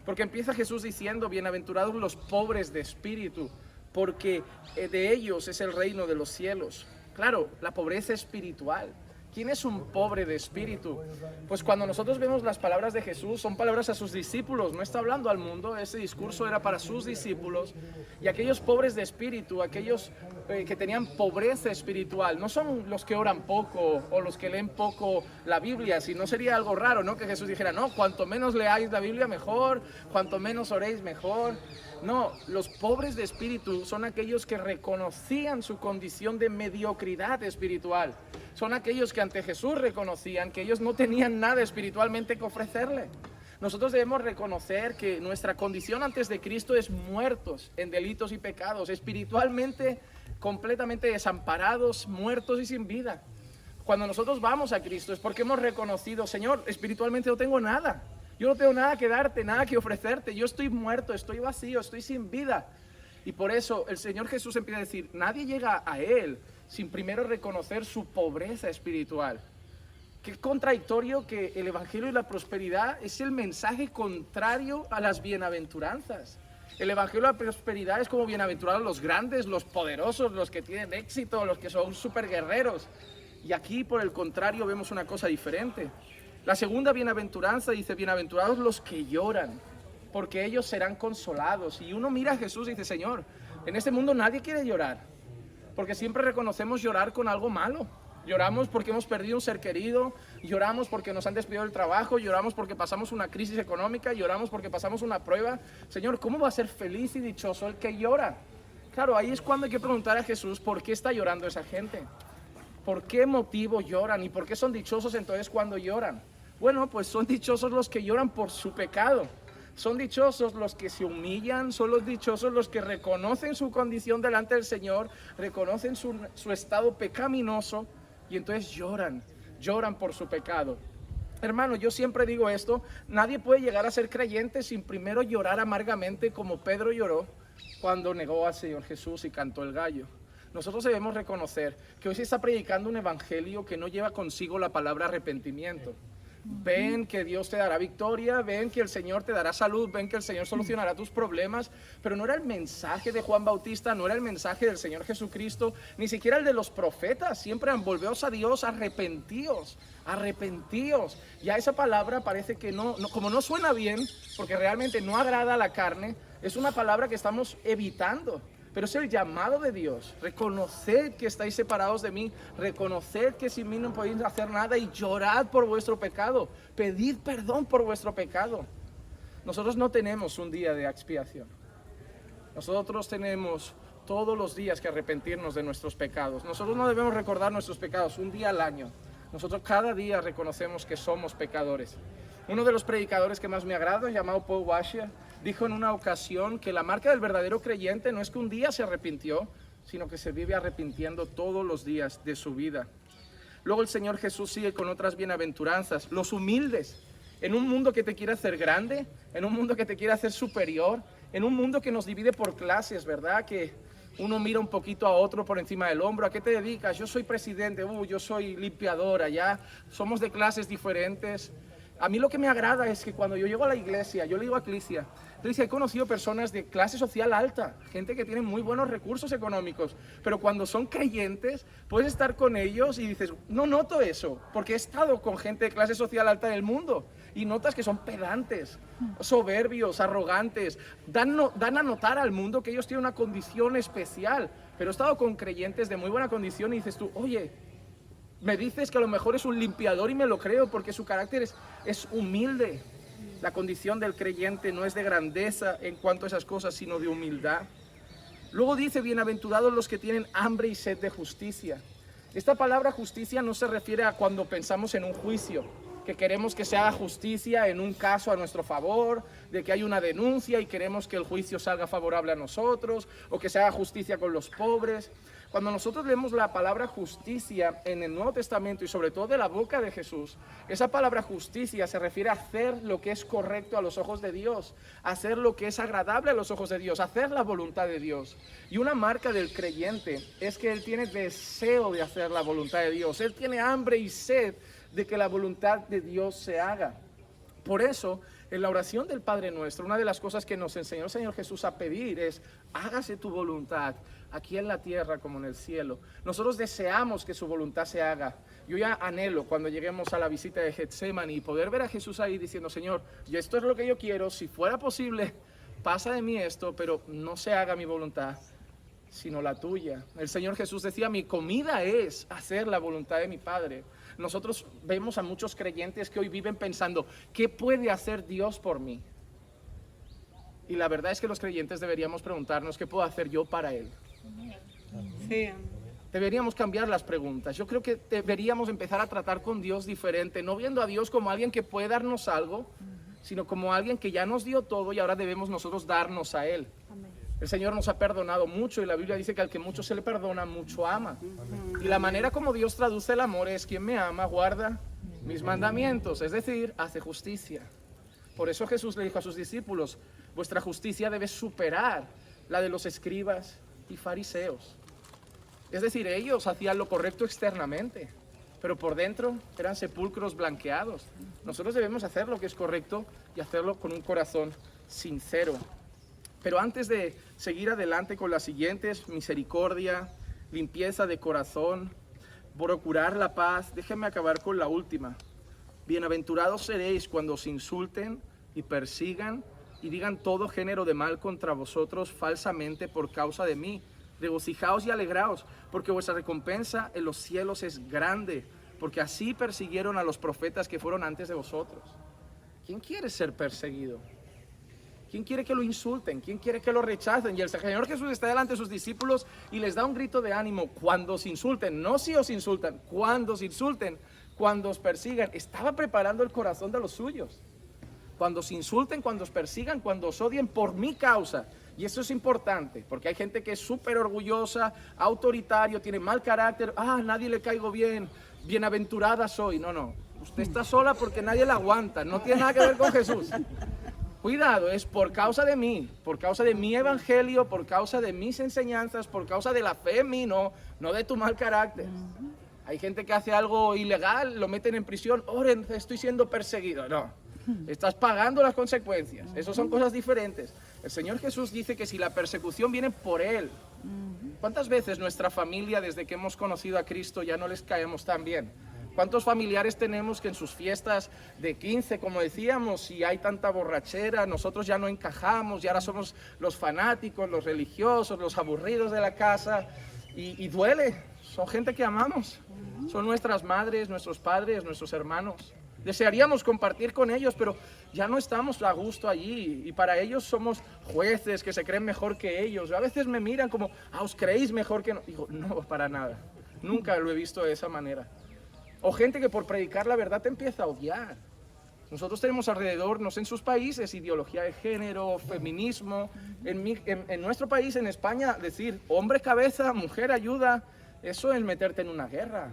Porque empieza Jesús diciendo: bienaventurados los pobres de espíritu, porque de ellos es el reino de los cielos. Claro, la pobreza espiritual. ¿Quién es un pobre de espíritu? Pues cuando nosotros vemos las palabras de Jesús, son palabras a sus discípulos, no está hablando al mundo, ese discurso era para sus discípulos. Y aquellos pobres de espíritu, aquellos que tenían pobreza espiritual, no son los que oran poco o los que leen poco la Biblia, sino sería algo raro, ¿no? Que Jesús dijera: no, cuanto menos leáis la Biblia mejor, cuanto menos oréis mejor. No, los pobres de espíritu son aquellos que reconocían su condición de mediocridad espiritual. Son aquellos que ante Jesús reconocían que ellos no tenían nada espiritualmente que ofrecerle. Nosotros debemos reconocer que nuestra condición antes de Cristo es muertos en delitos y pecados, espiritualmente completamente desamparados, muertos y sin vida. Cuando nosotros vamos a Cristo es porque hemos reconocido: Señor, espiritualmente no tengo nada. Yo no tengo nada que darte, nada que ofrecerte. Yo estoy muerto, estoy vacío, estoy sin vida. Y por eso el Señor Jesús empieza a decir: nadie llega a Él sin primero reconocer su pobreza espiritual. Qué contradictorio que el Evangelio y la prosperidad es el mensaje contrario a las bienaventuranzas. El Evangelio de la prosperidad es como: bienaventurados los grandes, los poderosos, los que tienen éxito, los que son super guerreros. Y aquí, por el contrario, vemos una cosa diferente. La segunda bienaventuranza dice: bienaventurados los que lloran, porque ellos serán consolados. Y uno mira a Jesús y dice: Señor, en este mundo nadie quiere llorar, porque siempre reconocemos llorar con algo malo. Lloramos porque hemos perdido un ser querido, lloramos porque nos han despedido del trabajo, lloramos porque pasamos una crisis económica, lloramos porque pasamos una prueba. Señor, ¿cómo va a ser feliz y dichoso el que llora? Claro, ahí es cuando hay que preguntar a Jesús: ¿por qué está llorando esa gente? ¿Por qué motivo lloran? ¿Y por qué son dichosos entonces cuando lloran? Bueno, pues son dichosos los que lloran por su pecado. Son dichosos los que se humillan, son los dichosos los que reconocen su condición delante del Señor, reconocen su estado pecaminoso y entonces lloran por su pecado. Hermano, yo siempre digo esto: nadie puede llegar a ser creyente sin primero llorar amargamente como Pedro lloró cuando negó al Señor Jesús y cantó el gallo. Nosotros debemos reconocer que hoy se está predicando un evangelio que no lleva consigo la palabra arrepentimiento. ven que Dios te dará victoria, ven que el Señor te dará salud, ven que el Señor solucionará tus problemas, pero no era el mensaje de Juan Bautista, no era el mensaje del Señor Jesucristo, ni siquiera el de los profetas. Siempre volveos a Dios, arrepentíos, arrepentíos. Ya esa palabra parece que como no suena bien, porque realmente no agrada a la carne, es una palabra que estamos evitando. Pero es el llamado de Dios. Reconoced que estáis separados de mí. Reconoced que sin mí no podéis hacer nada y llorad por vuestro pecado. Pedid perdón por vuestro pecado. Nosotros no tenemos un día de expiación. Nosotros tenemos todos los días que arrepentirnos de nuestros pecados. Nosotros no debemos recordar nuestros pecados un día al año. Nosotros cada día reconocemos que somos pecadores. Uno de los predicadores que más me agrada, llamado Paul Washer, dijo en una ocasión que la marca del verdadero creyente no es que un día se arrepintió, sino que se vive arrepintiendo todos los días de su vida. Luego el Señor Jesús sigue con otras bienaventuranzas. Los humildes, en un mundo que te quiere hacer grande, en un mundo que te quiere hacer superior, en un mundo que nos divide por clases, ¿verdad? Que uno mira un poquito a otro por encima del hombro. ¿A qué te dedicas? Yo soy presidente, yo soy limpiadora, ya somos de clases diferentes. A mí lo que me agrada es que cuando yo llego a la iglesia, yo le digo a Eclesia, he conocido personas de clase social alta, gente que tiene muy buenos recursos económicos, pero cuando son creyentes, puedes estar con ellos y dices, no noto eso, porque he estado con gente de clase social alta del mundo y notas que son pedantes, soberbios, arrogantes, dan a notar al mundo que ellos tienen una condición especial, pero he estado con creyentes de muy buena condición y dices tú, oye, me dices que a lo mejor es un limpiador y me lo creo porque su carácter es humilde. La condición del creyente no es de grandeza en cuanto a esas cosas, sino de humildad. Luego dice, bienaventurados los que tienen hambre y sed de justicia. Esta palabra justicia no se refiere a cuando pensamos en un juicio, que queremos que se haga justicia en un caso a nuestro favor, de que hay una denuncia y queremos que el juicio salga favorable a nosotros, o que se haga justicia con los pobres. Cuando nosotros leemos la palabra justicia en el Nuevo Testamento y sobre todo de la boca de Jesús, esa palabra justicia se refiere a hacer lo que es correcto a los ojos de Dios, hacer lo que es agradable a los ojos de Dios, hacer la voluntad de Dios. Y una marca del creyente es que él tiene deseo de hacer la voluntad de Dios, él tiene hambre y sed de que la voluntad de Dios se haga. Por eso, en la oración del Padre Nuestro, una de las cosas que nos enseñó el Señor Jesús a pedir es, hágase tu voluntad, aquí en la tierra como en el cielo. Nosotros deseamos que su voluntad se haga. Yo ya anhelo cuando lleguemos a la visita de Getsemaní y poder ver a Jesús ahí diciendo, Señor, y esto es lo que yo quiero, si fuera posible, pasa de mí esto, pero no se haga mi voluntad, sino la tuya. El Señor Jesús decía, mi comida es hacer la voluntad de mi Padre. Nosotros vemos a muchos creyentes que hoy viven pensando, ¿qué puede hacer Dios por mí? Y la verdad es que los creyentes deberíamos preguntarnos, ¿qué puedo hacer yo para Él? Sí. Deberíamos cambiar las preguntas. Yo creo que deberíamos empezar a tratar con Dios diferente, no viendo a Dios como alguien que puede darnos algo, sino como alguien que ya nos dio todo y ahora debemos nosotros darnos a Él. El Señor nos ha perdonado mucho y la Biblia dice que al que mucho se le perdona, mucho ama. Y la manera como Dios traduce el amor es, quien me ama, guarda mis mandamientos, es decir, hace justicia. Por eso Jesús le dijo a sus discípulos, vuestra justicia debe superar la de los escribas y fariseos. Es decir, ellos hacían lo correcto externamente, pero por dentro eran sepulcros blanqueados. Nosotros debemos hacer lo que es correcto y hacerlo con un corazón sincero. Pero antes de seguir adelante con las siguientes, misericordia, limpieza de corazón, procurar la paz, déjenme acabar con la última. Bienaventurados seréis cuando os insulten y persigan y digan todo género de mal contra vosotros falsamente por causa de mí. Regocijaos y alegraos, porque vuestra recompensa en los cielos es grande, porque así persiguieron a los profetas que fueron antes de vosotros. ¿Quién quiere ser perseguido? ¿Quién quiere que lo insulten? ¿Quién quiere que lo rechacen? Y el Señor Jesús está delante de sus discípulos y les da un grito de ánimo cuando os insulten, no si os insultan, cuando os insulten, cuando os persigan. Estaba preparando el corazón de los suyos. Cuando os insulten, cuando os persigan, cuando os odien por mi causa. Y eso es importante, porque hay gente que es súper orgullosa, autoritario, tiene mal carácter. Nadie le caigo bien, bienaventurada soy. No, usted está sola porque nadie la aguanta, no tiene nada que ver con Jesús. Cuidado, es por causa de mí, por causa de mi evangelio, por causa de mis enseñanzas, por causa de la fe en mí, no de tu mal carácter. Hay gente que hace algo ilegal, lo meten en prisión, oren, estoy siendo perseguido. No, estás pagando las consecuencias. Esas son cosas diferentes. El Señor Jesús dice que si la persecución viene por Él, ¿cuántas veces nuestra familia, desde que hemos conocido a Cristo, ya no les caemos tan bien? ¿Cuántos familiares tenemos que en sus fiestas de 15, como decíamos, si hay tanta borrachera, nosotros ya no encajamos, y ahora somos los fanáticos, los religiosos, los aburridos de la casa, y duele? Son gente que amamos, son nuestras madres, nuestros padres, nuestros hermanos. Desearíamos compartir con ellos, pero ya no estamos a gusto allí, y para ellos somos jueces que se creen mejor que ellos. A veces me miran como, ¿os creéis mejor que no? Digo, no, para nada, nunca lo he visto de esa manera. O gente que por predicar la verdad te empieza a odiar. Nosotros tenemos alrededor, no sé en sus países, ideología de género, feminismo. En nuestro país, en España, decir hombre cabeza, mujer ayuda, eso es meterte en una guerra.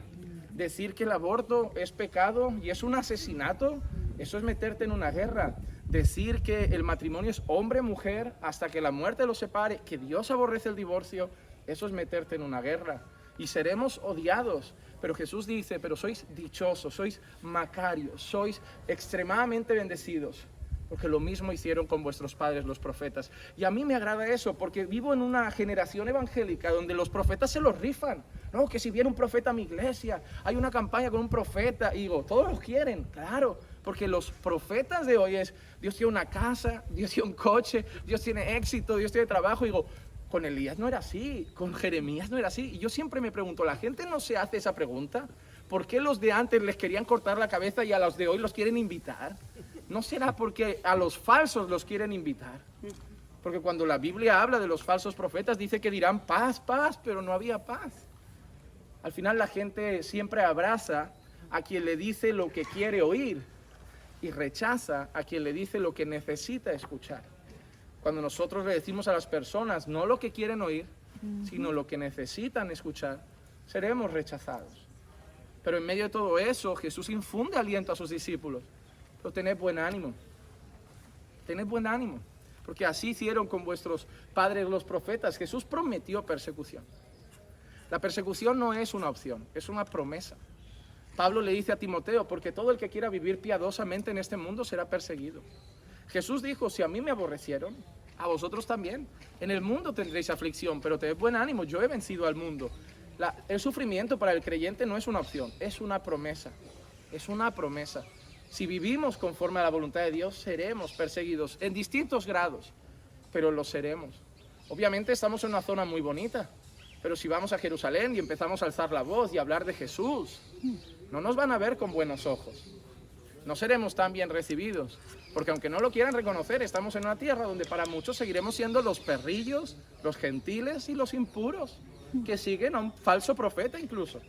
Decir que el aborto es pecado y es un asesinato, eso es meterte en una guerra. Decir que el matrimonio es hombre-mujer hasta que la muerte los separe, que Dios aborrece el divorcio, eso es meterte en una guerra. Y seremos odiados. Pero Jesús dice, pero sois dichosos, sois macarios, sois extremadamente bendecidos, porque lo mismo hicieron con vuestros padres los profetas. Y a mí me agrada eso, porque vivo en una generación evangélica donde los profetas se los rifan. No, que si viene un profeta a mi iglesia, hay una campaña con un profeta, y digo, todos los quieren, claro, porque los profetas de hoy es, Dios tiene una casa, Dios tiene un coche, Dios tiene éxito, Dios tiene trabajo, y digo, con Elías no era así, con Jeremías no era así. Y yo siempre me pregunto, ¿la gente no se hace esa pregunta? ¿Por qué los de antes les querían cortar la cabeza y a los de hoy los quieren invitar? ¿No será porque a los falsos los quieren invitar? Porque cuando la Biblia habla de los falsos profetas, dice que dirán paz, paz, pero no había paz. Al final la gente siempre abraza a quien le dice lo que quiere oír y rechaza a quien le dice lo que necesita escuchar. Cuando nosotros le decimos a las personas no lo que quieren oír, sino lo que necesitan escuchar, seremos rechazados. Pero en medio de todo eso, Jesús infunde aliento a sus discípulos. Pero tened buen ánimo. Tened buen ánimo. Porque así hicieron con vuestros padres los profetas. Jesús prometió persecución. La persecución no es una opción, es una promesa. Pablo le dice a Timoteo, porque todo el que quiera vivir piadosamente en este mundo será perseguido. Jesús dijo, si a mí me aborrecieron, a vosotros también. En el mundo tendréis aflicción, pero tened buen ánimo, yo he vencido al mundo. El sufrimiento para el creyente no es una opción, es una promesa. Es una promesa. Si vivimos conforme a la voluntad de Dios, seremos perseguidos en distintos grados, pero lo seremos. Obviamente estamos en una zona muy bonita, pero si vamos a Jerusalén y empezamos a alzar la voz y a hablar de Jesús, no nos van a ver con buenos ojos. No seremos tan bien recibidos, porque aunque no lo quieran reconocer, estamos en una tierra donde para muchos seguiremos siendo los perrillos, los gentiles y los impuros, que siguen a un falso profeta incluso.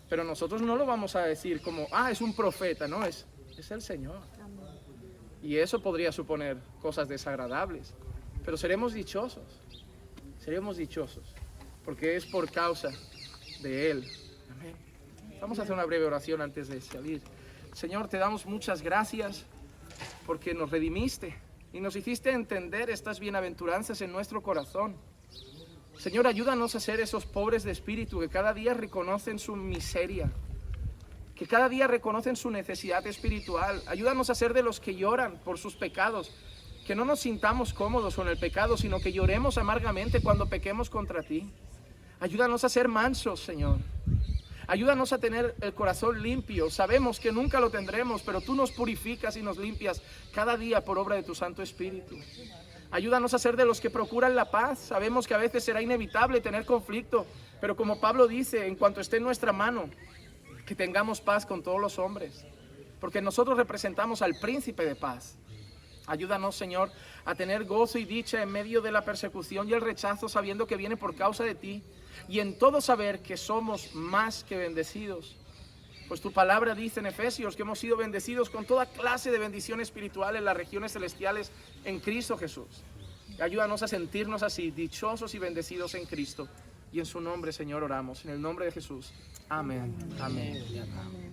Pero nosotros no lo vamos a decir como, es un profeta, no, es el Señor. Y eso podría suponer cosas desagradables, pero seremos dichosos, porque es por causa de Él. Amén. Vamos a hacer una breve oración antes de salir. Señor, te damos muchas gracias porque nos redimiste y nos hiciste entender estas bienaventuranzas en nuestro corazón. Señor, ayúdanos a ser esos pobres de espíritu que cada día reconocen su miseria, que cada día reconocen su necesidad espiritual. Ayúdanos a ser de los que lloran por sus pecados, que no nos sintamos cómodos con el pecado, sino que lloremos amargamente cuando pequemos contra ti. Ayúdanos a ser mansos, Señor. Ayúdanos a tener el corazón limpio. Sabemos que nunca lo tendremos, pero tú nos purificas y nos limpias cada día por obra de tu Santo Espíritu. Ayúdanos a ser de los que procuran la paz. Sabemos que a veces será inevitable tener conflicto, pero como Pablo dice, en cuanto esté en nuestra mano, que tengamos paz con todos los hombres, porque nosotros representamos al príncipe de paz. Ayúdanos, Señor, a tener gozo y dicha en medio de la persecución y el rechazo, sabiendo que viene por causa de ti, y en todo saber que somos más que bendecidos. Pues tu palabra dice en Efesios que hemos sido bendecidos con toda clase de bendición espiritual en las regiones celestiales en Cristo Jesús. Ayúdanos a sentirnos así, dichosos y bendecidos en Cristo. Y en su nombre, Señor, oramos. En el nombre de Jesús. Amén. Amén. Amén.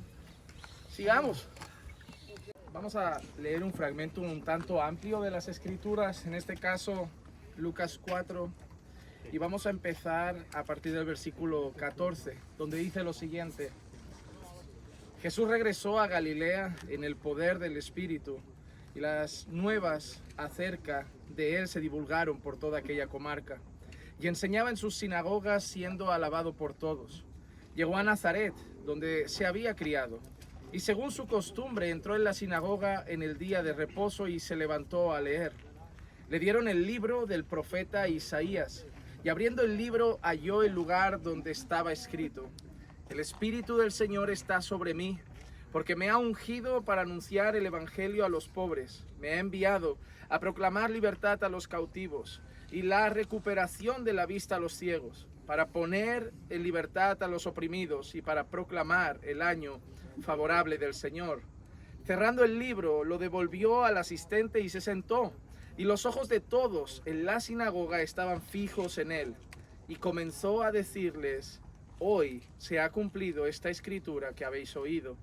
Sigamos. Vamos a leer un fragmento un tanto amplio de las Escrituras. En este caso, Lucas 4. Y vamos a empezar a partir del versículo 14, donde dice lo siguiente. Jesús regresó a Galilea en el poder del Espíritu, y las nuevas acerca de él se divulgaron por toda aquella comarca. Y enseñaba en sus sinagogas, siendo alabado por todos. Llegó a Nazaret, donde se había criado, y según su costumbre entró en la sinagoga en el día de reposo y se levantó a leer. Le dieron el libro del profeta Isaías, y abriendo el libro halló el lugar donde estaba escrito: El Espíritu del Señor está sobre mí, porque me ha ungido para anunciar el evangelio a los pobres. Me ha enviado a proclamar libertad a los cautivos y la recuperación de la vista a los ciegos, para poner en libertad a los oprimidos y para proclamar el año favorable del Señor. Cerrando el libro, lo devolvió al asistente y se sentó. Y los ojos de todos en la sinagoga estaban fijos en él. Y comenzó a decirles: Hoy se ha cumplido esta escritura que habéis oído.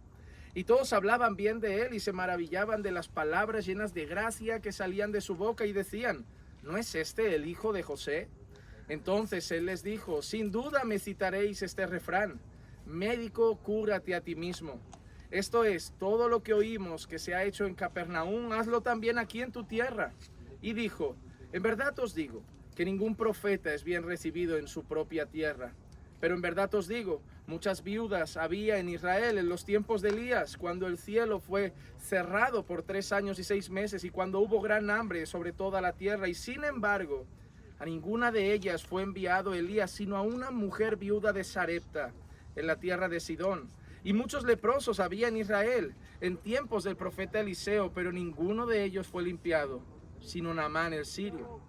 Y todos hablaban bien de él y se maravillaban de las palabras llenas de gracia que salían de su boca y decían: ¿No es este el hijo de José? Entonces él les dijo: Sin duda me citaréis este refrán: Médico, cúrate a ti mismo. Esto es, todo lo que oímos que se ha hecho en Capernaum, hazlo también aquí en tu tierra. Y dijo: En verdad os digo que ningún profeta es bien recibido en su propia tierra. Pero en verdad os digo, muchas viudas había en Israel en los tiempos de Elías, cuando el cielo fue cerrado por 3 años y 6 meses, y cuando hubo gran hambre sobre toda la tierra. Y sin embargo, a ninguna de ellas fue enviado Elías, sino a una mujer viuda de Sarepta, en la tierra de Sidón. Y muchos leprosos había en Israel en tiempos del profeta Eliseo, pero ninguno de ellos fue limpiado, sino Naamán el sirio.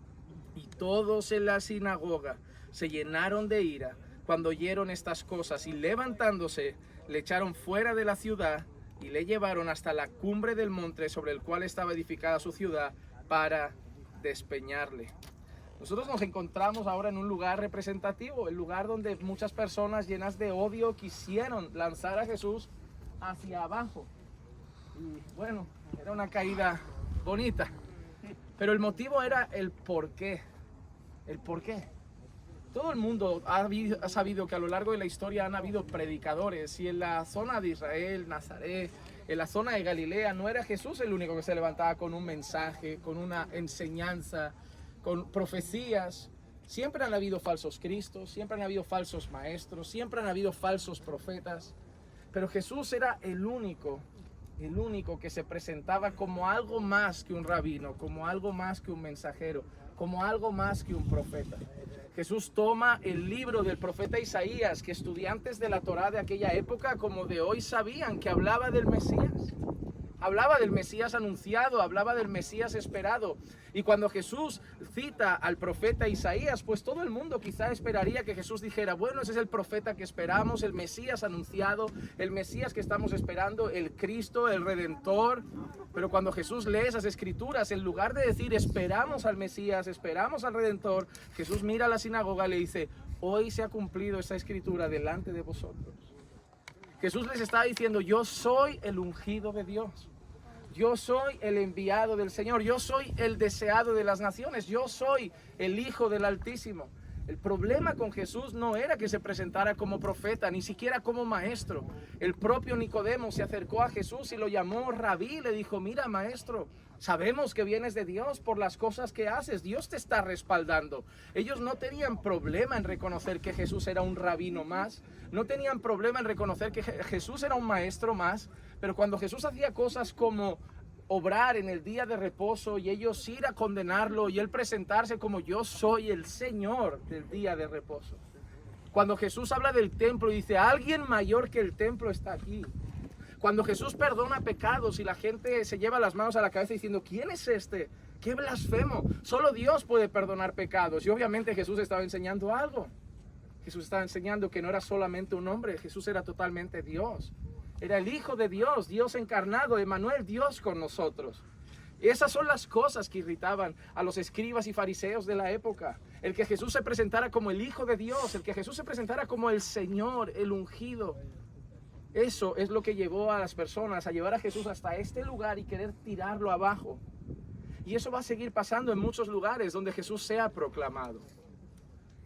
Y todos en la sinagoga se llenaron de ira cuando oyeron estas cosas, y levantándose le echaron fuera de la ciudad y le llevaron hasta la cumbre del monte sobre el cual estaba edificada su ciudad, para despeñarle. Nosotros nos encontramos ahora en un lugar representativo, el lugar donde muchas personas llenas de odio quisieron lanzar a Jesús hacia abajo. Y bueno, era una caída bonita, pero el motivo era el por qué. El por qué. Todo el mundo ha sabido que a lo largo de la historia han habido predicadores, y en la zona de Israel, Nazaret, en la zona de Galilea, no era Jesús el único que se levantaba con un mensaje, con una enseñanza, con profecías. Siempre han habido falsos cristos, siempre han habido falsos maestros, siempre han habido falsos profetas, pero Jesús era el único que se presentaba como algo más que un rabino, como algo más que un mensajero, como algo más que un profeta. Jesús toma el libro del profeta Isaías, que estudiantes de la Torá de aquella época como de hoy sabían que hablaba del Mesías. Hablaba del Mesías anunciado, hablaba del Mesías esperado. Y cuando Jesús cita al profeta Isaías, pues todo el mundo quizá esperaría que Jesús dijera: bueno, ese es el profeta que esperamos, el Mesías anunciado, el Mesías que estamos esperando, el Cristo, el Redentor. Pero cuando Jesús lee esas escrituras, en lugar de decir esperamos al Mesías, esperamos al Redentor, Jesús mira a la sinagoga y le dice: hoy se ha cumplido esta escritura delante de vosotros. Jesús les está diciendo: yo soy el ungido de Dios. Yo soy el enviado del Señor, yo soy el deseado de las naciones, yo soy el Hijo del Altísimo. El problema con Jesús no era que se presentara como profeta, ni siquiera como maestro. El propio Nicodemo se acercó a Jesús y lo llamó rabí, le dijo: mira, maestro, sabemos que vienes de Dios por las cosas que haces, Dios te está respaldando. Ellos no tenían problema en reconocer que Jesús era un rabino más, no tenían problema en reconocer que Jesús era un maestro más, pero cuando Jesús hacía cosas como obrar en el día de reposo y ellos ir a condenarlo y él presentarse como: yo soy el Señor del día de reposo. Cuando Jesús habla del templo y dice: alguien mayor que el templo está aquí. Cuando Jesús perdona pecados y la gente se lleva las manos a la cabeza diciendo: ¿quién es este? ¡Qué blasfemo! Solo Dios puede perdonar pecados. Y obviamente Jesús estaba enseñando algo. Jesús estaba enseñando que no era solamente un hombre, Jesús era totalmente Dios. Era el Hijo de Dios, Dios encarnado, Emmanuel, Dios con nosotros. Y esas son las cosas que irritaban a los escribas y fariseos de la época. El que Jesús se presentara como el Hijo de Dios, el que Jesús se presentara como el Señor, el ungido. Eso es lo que llevó a las personas a llevar a Jesús hasta este lugar y querer tirarlo abajo. Y eso va a seguir pasando en muchos lugares donde Jesús sea proclamado.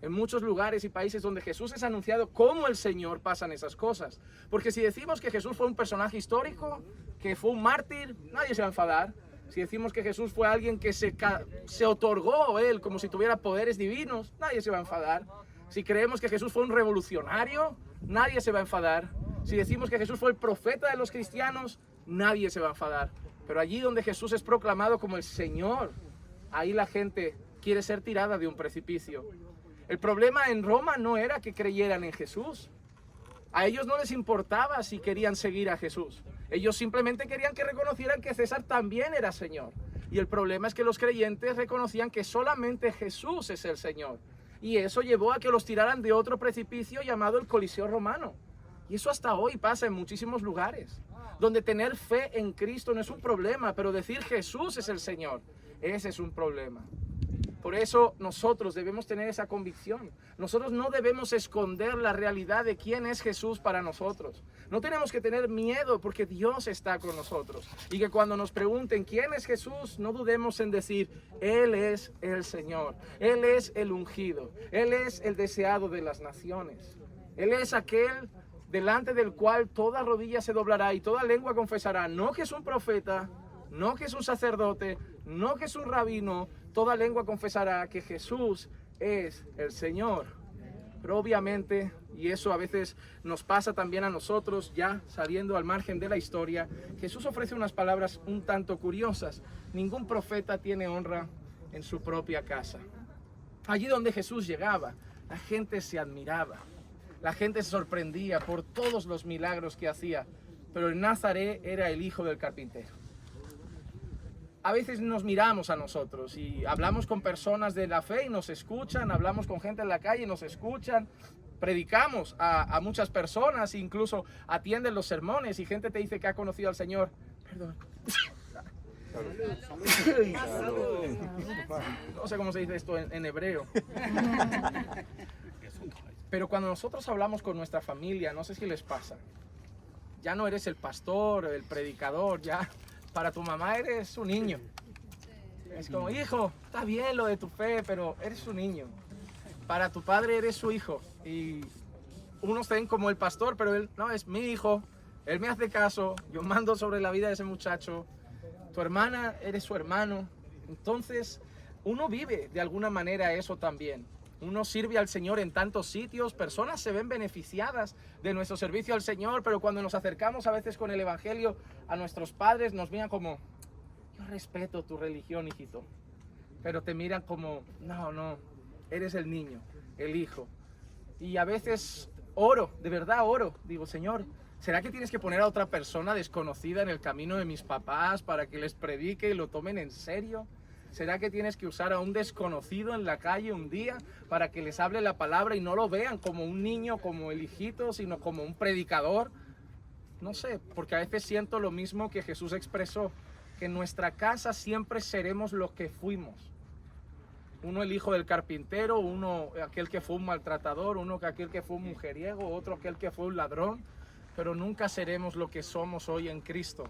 En muchos lugares y países donde Jesús es anunciado como el Señor pasan esas cosas. Porque si decimos que Jesús fue un personaje histórico, que fue un mártir, nadie se va a enfadar. Si decimos que Jesús fue alguien que se otorgó él como si tuviera poderes divinos, nadie se va a enfadar. Si creemos que Jesús fue un revolucionario, nadie se va a enfadar. Si decimos que Jesús fue el profeta de los cristianos, nadie se va a enfadar. Pero allí donde Jesús es proclamado como el Señor, ahí la gente quiere ser tirada de un precipicio. El problema en Roma no era que creyeran en Jesús. A ellos no les importaba si querían seguir a Jesús. Ellos simplemente querían que reconocieran que César también era Señor. Y el problema es que los creyentes reconocían que solamente Jesús es el Señor. Y eso llevó a que los tiraran de otro precipicio llamado el Coliseo Romano. Y eso hasta hoy pasa en muchísimos lugares, donde tener fe en Cristo no es un problema, pero decir Jesús es el Señor, ese es un problema. Por eso nosotros debemos tener esa convicción. Nosotros no debemos esconder la realidad de quién es Jesús para nosotros. No tenemos que tener miedo porque Dios está con nosotros. Y que cuando nos pregunten quién es Jesús, no dudemos en decir, Él es el Señor. Él es el ungido. Él es el deseado de las naciones. Él es aquel delante del cual toda rodilla se doblará y toda lengua confesará. No que es un profeta, no que es un sacerdote, no que es un rabino. Toda lengua confesará que Jesús es el Señor. Pero obviamente, y eso a veces nos pasa también a nosotros, ya saliendo al margen de la historia, Jesús ofrece unas palabras un tanto curiosas. Ningún profeta tiene honra en su propia casa. Allí donde Jesús llegaba, la gente se admiraba. La gente se sorprendía por todos los milagros que hacía. Pero en Nazaret era el hijo del carpintero. A veces nos miramos a nosotros y hablamos con personas de la fe y nos escuchan, hablamos con gente en la calle y nos escuchan, predicamos a muchas personas, incluso atienden los sermones y gente te dice que ha conocido al Señor. Perdón. No sé cómo se dice esto en hebreo. Pero cuando nosotros hablamos con nuestra familia, no sé si les pasa, ya no eres el pastor, el predicador, ya... Para tu mamá eres un niño. Es como, hijo, está bien lo de tu fe, pero eres un niño. Para tu padre eres su hijo. Y unos ven como el pastor, pero él, no, es mi hijo. Él me hace caso, yo mando sobre la vida de ese muchacho. Tu hermana, eres su hermano. Entonces, uno vive de alguna manera eso también. Uno sirve al Señor en tantos sitios, personas se ven beneficiadas de nuestro servicio al Señor, pero cuando nos acercamos a veces con el Evangelio a nuestros padres, nos miran como, yo respeto tu religión, hijito, pero te miran como, no, eres el niño, el hijo. Y a veces oro, de verdad oro, digo, Señor, ¿será que tienes que poner a otra persona desconocida en el camino de mis papás para que les predique y lo tomen en serio? ¿Será que tienes que usar a un desconocido en la calle un día para que les hable la palabra y no lo vean como un niño, como el hijito, sino como un predicador? No sé, porque a veces siento lo mismo que Jesús expresó, que en nuestra casa siempre seremos lo que fuimos. Uno el hijo del carpintero, uno aquel que fue un maltratador, uno aquel que fue un mujeriego, otro aquel que fue un ladrón, pero nunca seremos lo que somos hoy en Cristo.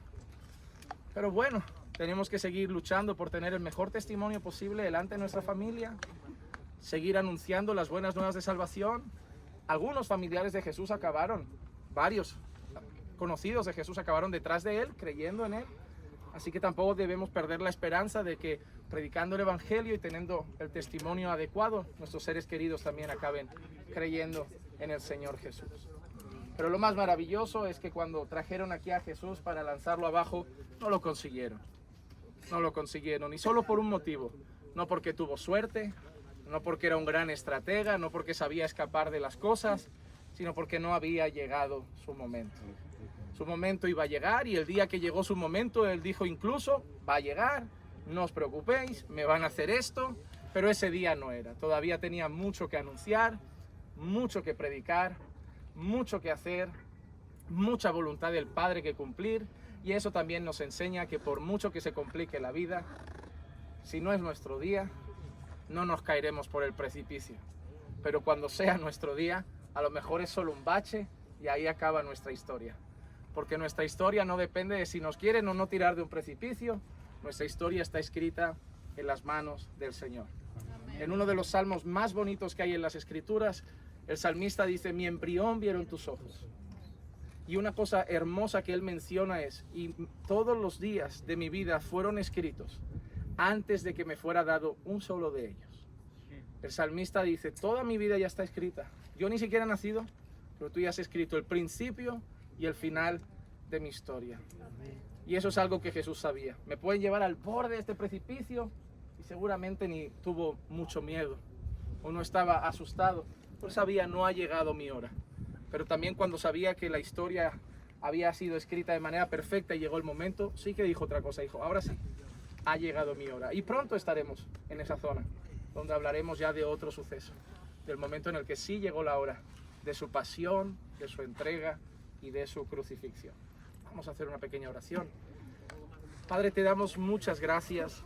Pero bueno, tenemos que seguir luchando por tener el mejor testimonio posible delante de nuestra familia, seguir anunciando las buenas nuevas de salvación. Algunos familiares de Jesús acabaron, varios conocidos de Jesús acabaron detrás de Él, creyendo en Él. Así que tampoco debemos perder la esperanza de que predicando el Evangelio y teniendo el testimonio adecuado, nuestros seres queridos también acaben creyendo en el Señor Jesús. Pero lo más maravilloso es que cuando trajeron aquí a Jesús para lanzarlo abajo, no lo consiguieron. No lo consiguieron, y solo por un motivo. No porque tuvo suerte, no porque era un gran estratega, no porque sabía escapar de las cosas, sino porque no había llegado su momento. Su momento iba a llegar, y el día que llegó su momento, Él dijo incluso, va a llegar, no os preocupéis, me van a hacer esto, pero ese día no era. Todavía tenía mucho que anunciar, mucho que predicar, mucho que hacer, mucha voluntad del Padre que cumplir. Y eso también nos enseña que por mucho que se complique la vida, si no es nuestro día, no nos caeremos por el precipicio. Pero cuando sea nuestro día, a lo mejor es solo un bache y ahí acaba nuestra historia. Porque nuestra historia no depende de si nos quieren o no tirar de un precipicio. Nuestra historia está escrita en las manos del Señor. En uno de los salmos más bonitos que hay en las Escrituras, el salmista dice: mi embrión vieron tus ojos. Y una cosa hermosa que él menciona es: y todos los días de mi vida fueron escritos antes de que me fuera dado un solo de ellos. El salmista dice: toda mi vida ya está escrita. Yo ni siquiera he nacido, pero tú ya has escrito el principio y el final de mi historia. Y eso es algo que Jesús sabía. Me pueden llevar al borde de este precipicio y seguramente ni tuvo mucho miedo o no estaba asustado. Pero sabía: no ha llegado mi hora. Pero también cuando sabía que la historia había sido escrita de manera perfecta y llegó el momento, sí que dijo otra cosa. Dijo: ahora sí, ha llegado mi hora. Y pronto estaremos en esa zona donde hablaremos ya de otro suceso, del momento en el que sí llegó la hora de su pasión, de su entrega y de su crucifixión. Vamos a hacer una pequeña oración. Padre, te damos muchas gracias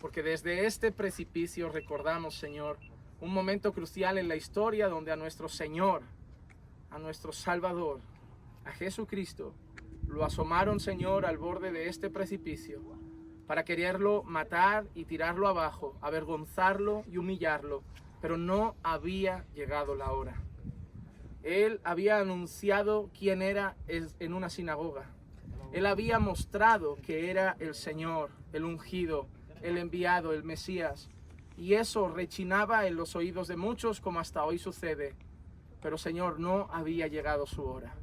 porque desde este precipicio recordamos, Señor, un momento crucial en la historia donde a nuestro Señor, a nuestro Salvador, a Jesucristo, lo asomaron, Señor, al borde de este precipicio para quererlo matar y tirarlo abajo, avergonzarlo y humillarlo, pero no había llegado la hora. Él había anunciado quién era en una sinagoga. Él había mostrado que era el Señor, el ungido, el enviado, el Mesías. Y eso rechinaba en los oídos de muchos, como hasta hoy sucede. Pero, Señor, no había llegado su hora.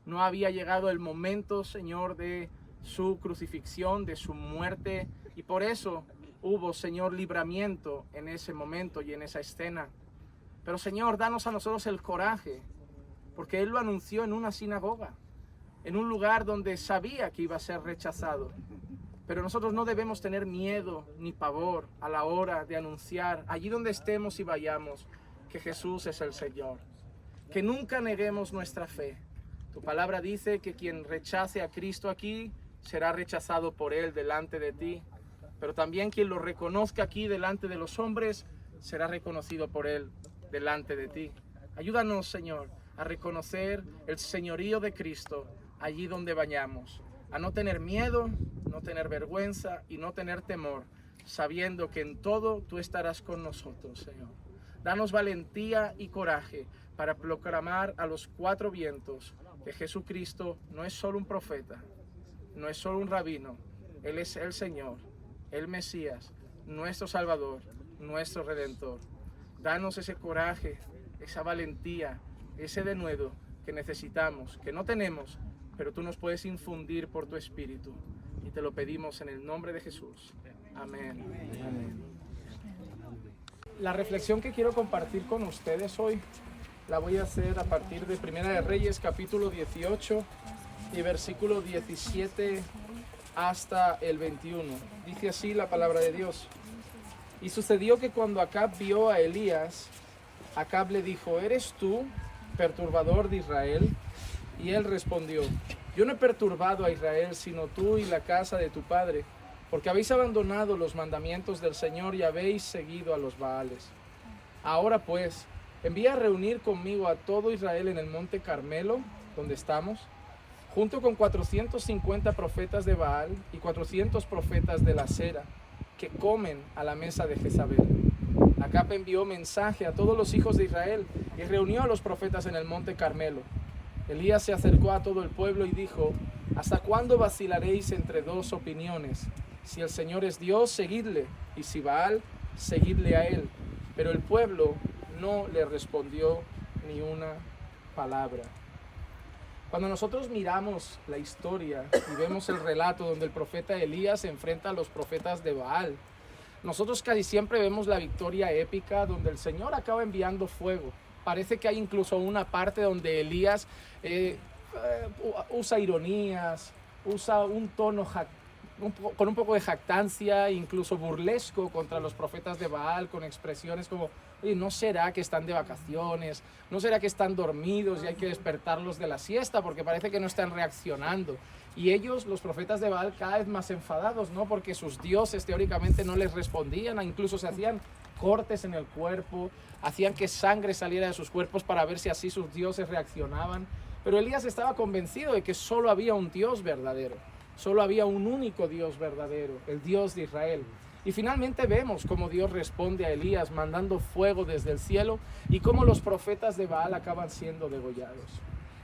No había llegado el momento, Señor, de su crucifixión, de su muerte. Y por eso hubo, Señor, libramiento en ese momento y en esa escena. Pero, Señor, danos a nosotros el coraje, porque Él lo anunció en una sinagoga, en un lugar donde sabía que iba a ser rechazado. Pero nosotros no debemos tener miedo ni pavor a la hora de anunciar, allí donde estemos y vayamos, que Jesús es el Señor. Que nunca neguemos nuestra fe. Tu palabra dice que quien rechace a Cristo aquí será rechazado por Él delante de ti. Pero también quien lo reconozca aquí delante de los hombres será reconocido por Él delante de ti. Ayúdanos, Señor, a reconocer el señorío de Cristo allí donde vayamos, a no tener miedo, no tener vergüenza y no tener temor, sabiendo que en todo tú estarás con nosotros, Señor. Danos valentía y coraje para proclamar a los cuatro vientos que Jesucristo no es solo un profeta, no es solo un rabino, Él es el Señor, el Mesías, nuestro Salvador, nuestro Redentor. Danos ese coraje, esa valentía, ese denuedo que necesitamos, que no tenemos, pero tú nos puedes infundir por tu Espíritu. Y te lo pedimos en el nombre de Jesús. Amén. Amén. La reflexión que quiero compartir con ustedes hoy la voy a hacer a partir de Primera de Reyes, capítulo 18 y versículo 17 hasta el 21. Dice así la palabra de Dios. Y sucedió que cuando Acab vio a Elías, Acab le dijo: ¿eres tú, perturbador de Israel? Y él respondió: yo no he perturbado a Israel, sino tú y la casa de tu padre, porque habéis abandonado los mandamientos del Señor y habéis seguido a los Baales. Ahora pues, envía a reunir conmigo a todo Israel en el monte Carmelo, donde estamos, junto con 450 profetas de Baal y 400 profetas de la Acera, que comen a la mesa de Jezabel. Acab envió mensaje a todos los hijos de Israel y reunió a los profetas en el monte Carmelo. Elías se acercó a todo el pueblo y dijo: ¿hasta cuándo vacilaréis entre dos opiniones? Si el Señor es Dios, seguidle, y si Baal, seguidle a él. Pero el pueblo no le respondió ni una palabra. Cuando nosotros miramos la historia y vemos el relato donde el profeta Elías se enfrenta a los profetas de Baal, nosotros casi siempre vemos la victoria épica donde el Señor acaba enviando fuego. Parece que hay incluso una parte donde Elías usa ironías, usa un tono con un poco de jactancia, incluso burlesco contra los profetas de Baal, con expresiones como: oye, ¿no será que están de vacaciones? ¿No será que están dormidos y hay que despertarlos de la siesta? Porque parece que no están reaccionando. Y ellos, los profetas de Baal, cada vez más enfadados, ¿no? Porque sus dioses teóricamente no les respondían, incluso se hacían cortes en el cuerpo, hacían que sangre saliera de sus cuerpos para ver si así sus dioses reaccionaban. Pero Elías estaba convencido de que solo había un Dios verdadero, solo había un único Dios verdadero, el Dios de Israel. Y finalmente vemos cómo Dios responde a Elías mandando fuego desde el cielo y cómo los profetas de Baal acaban siendo degollados.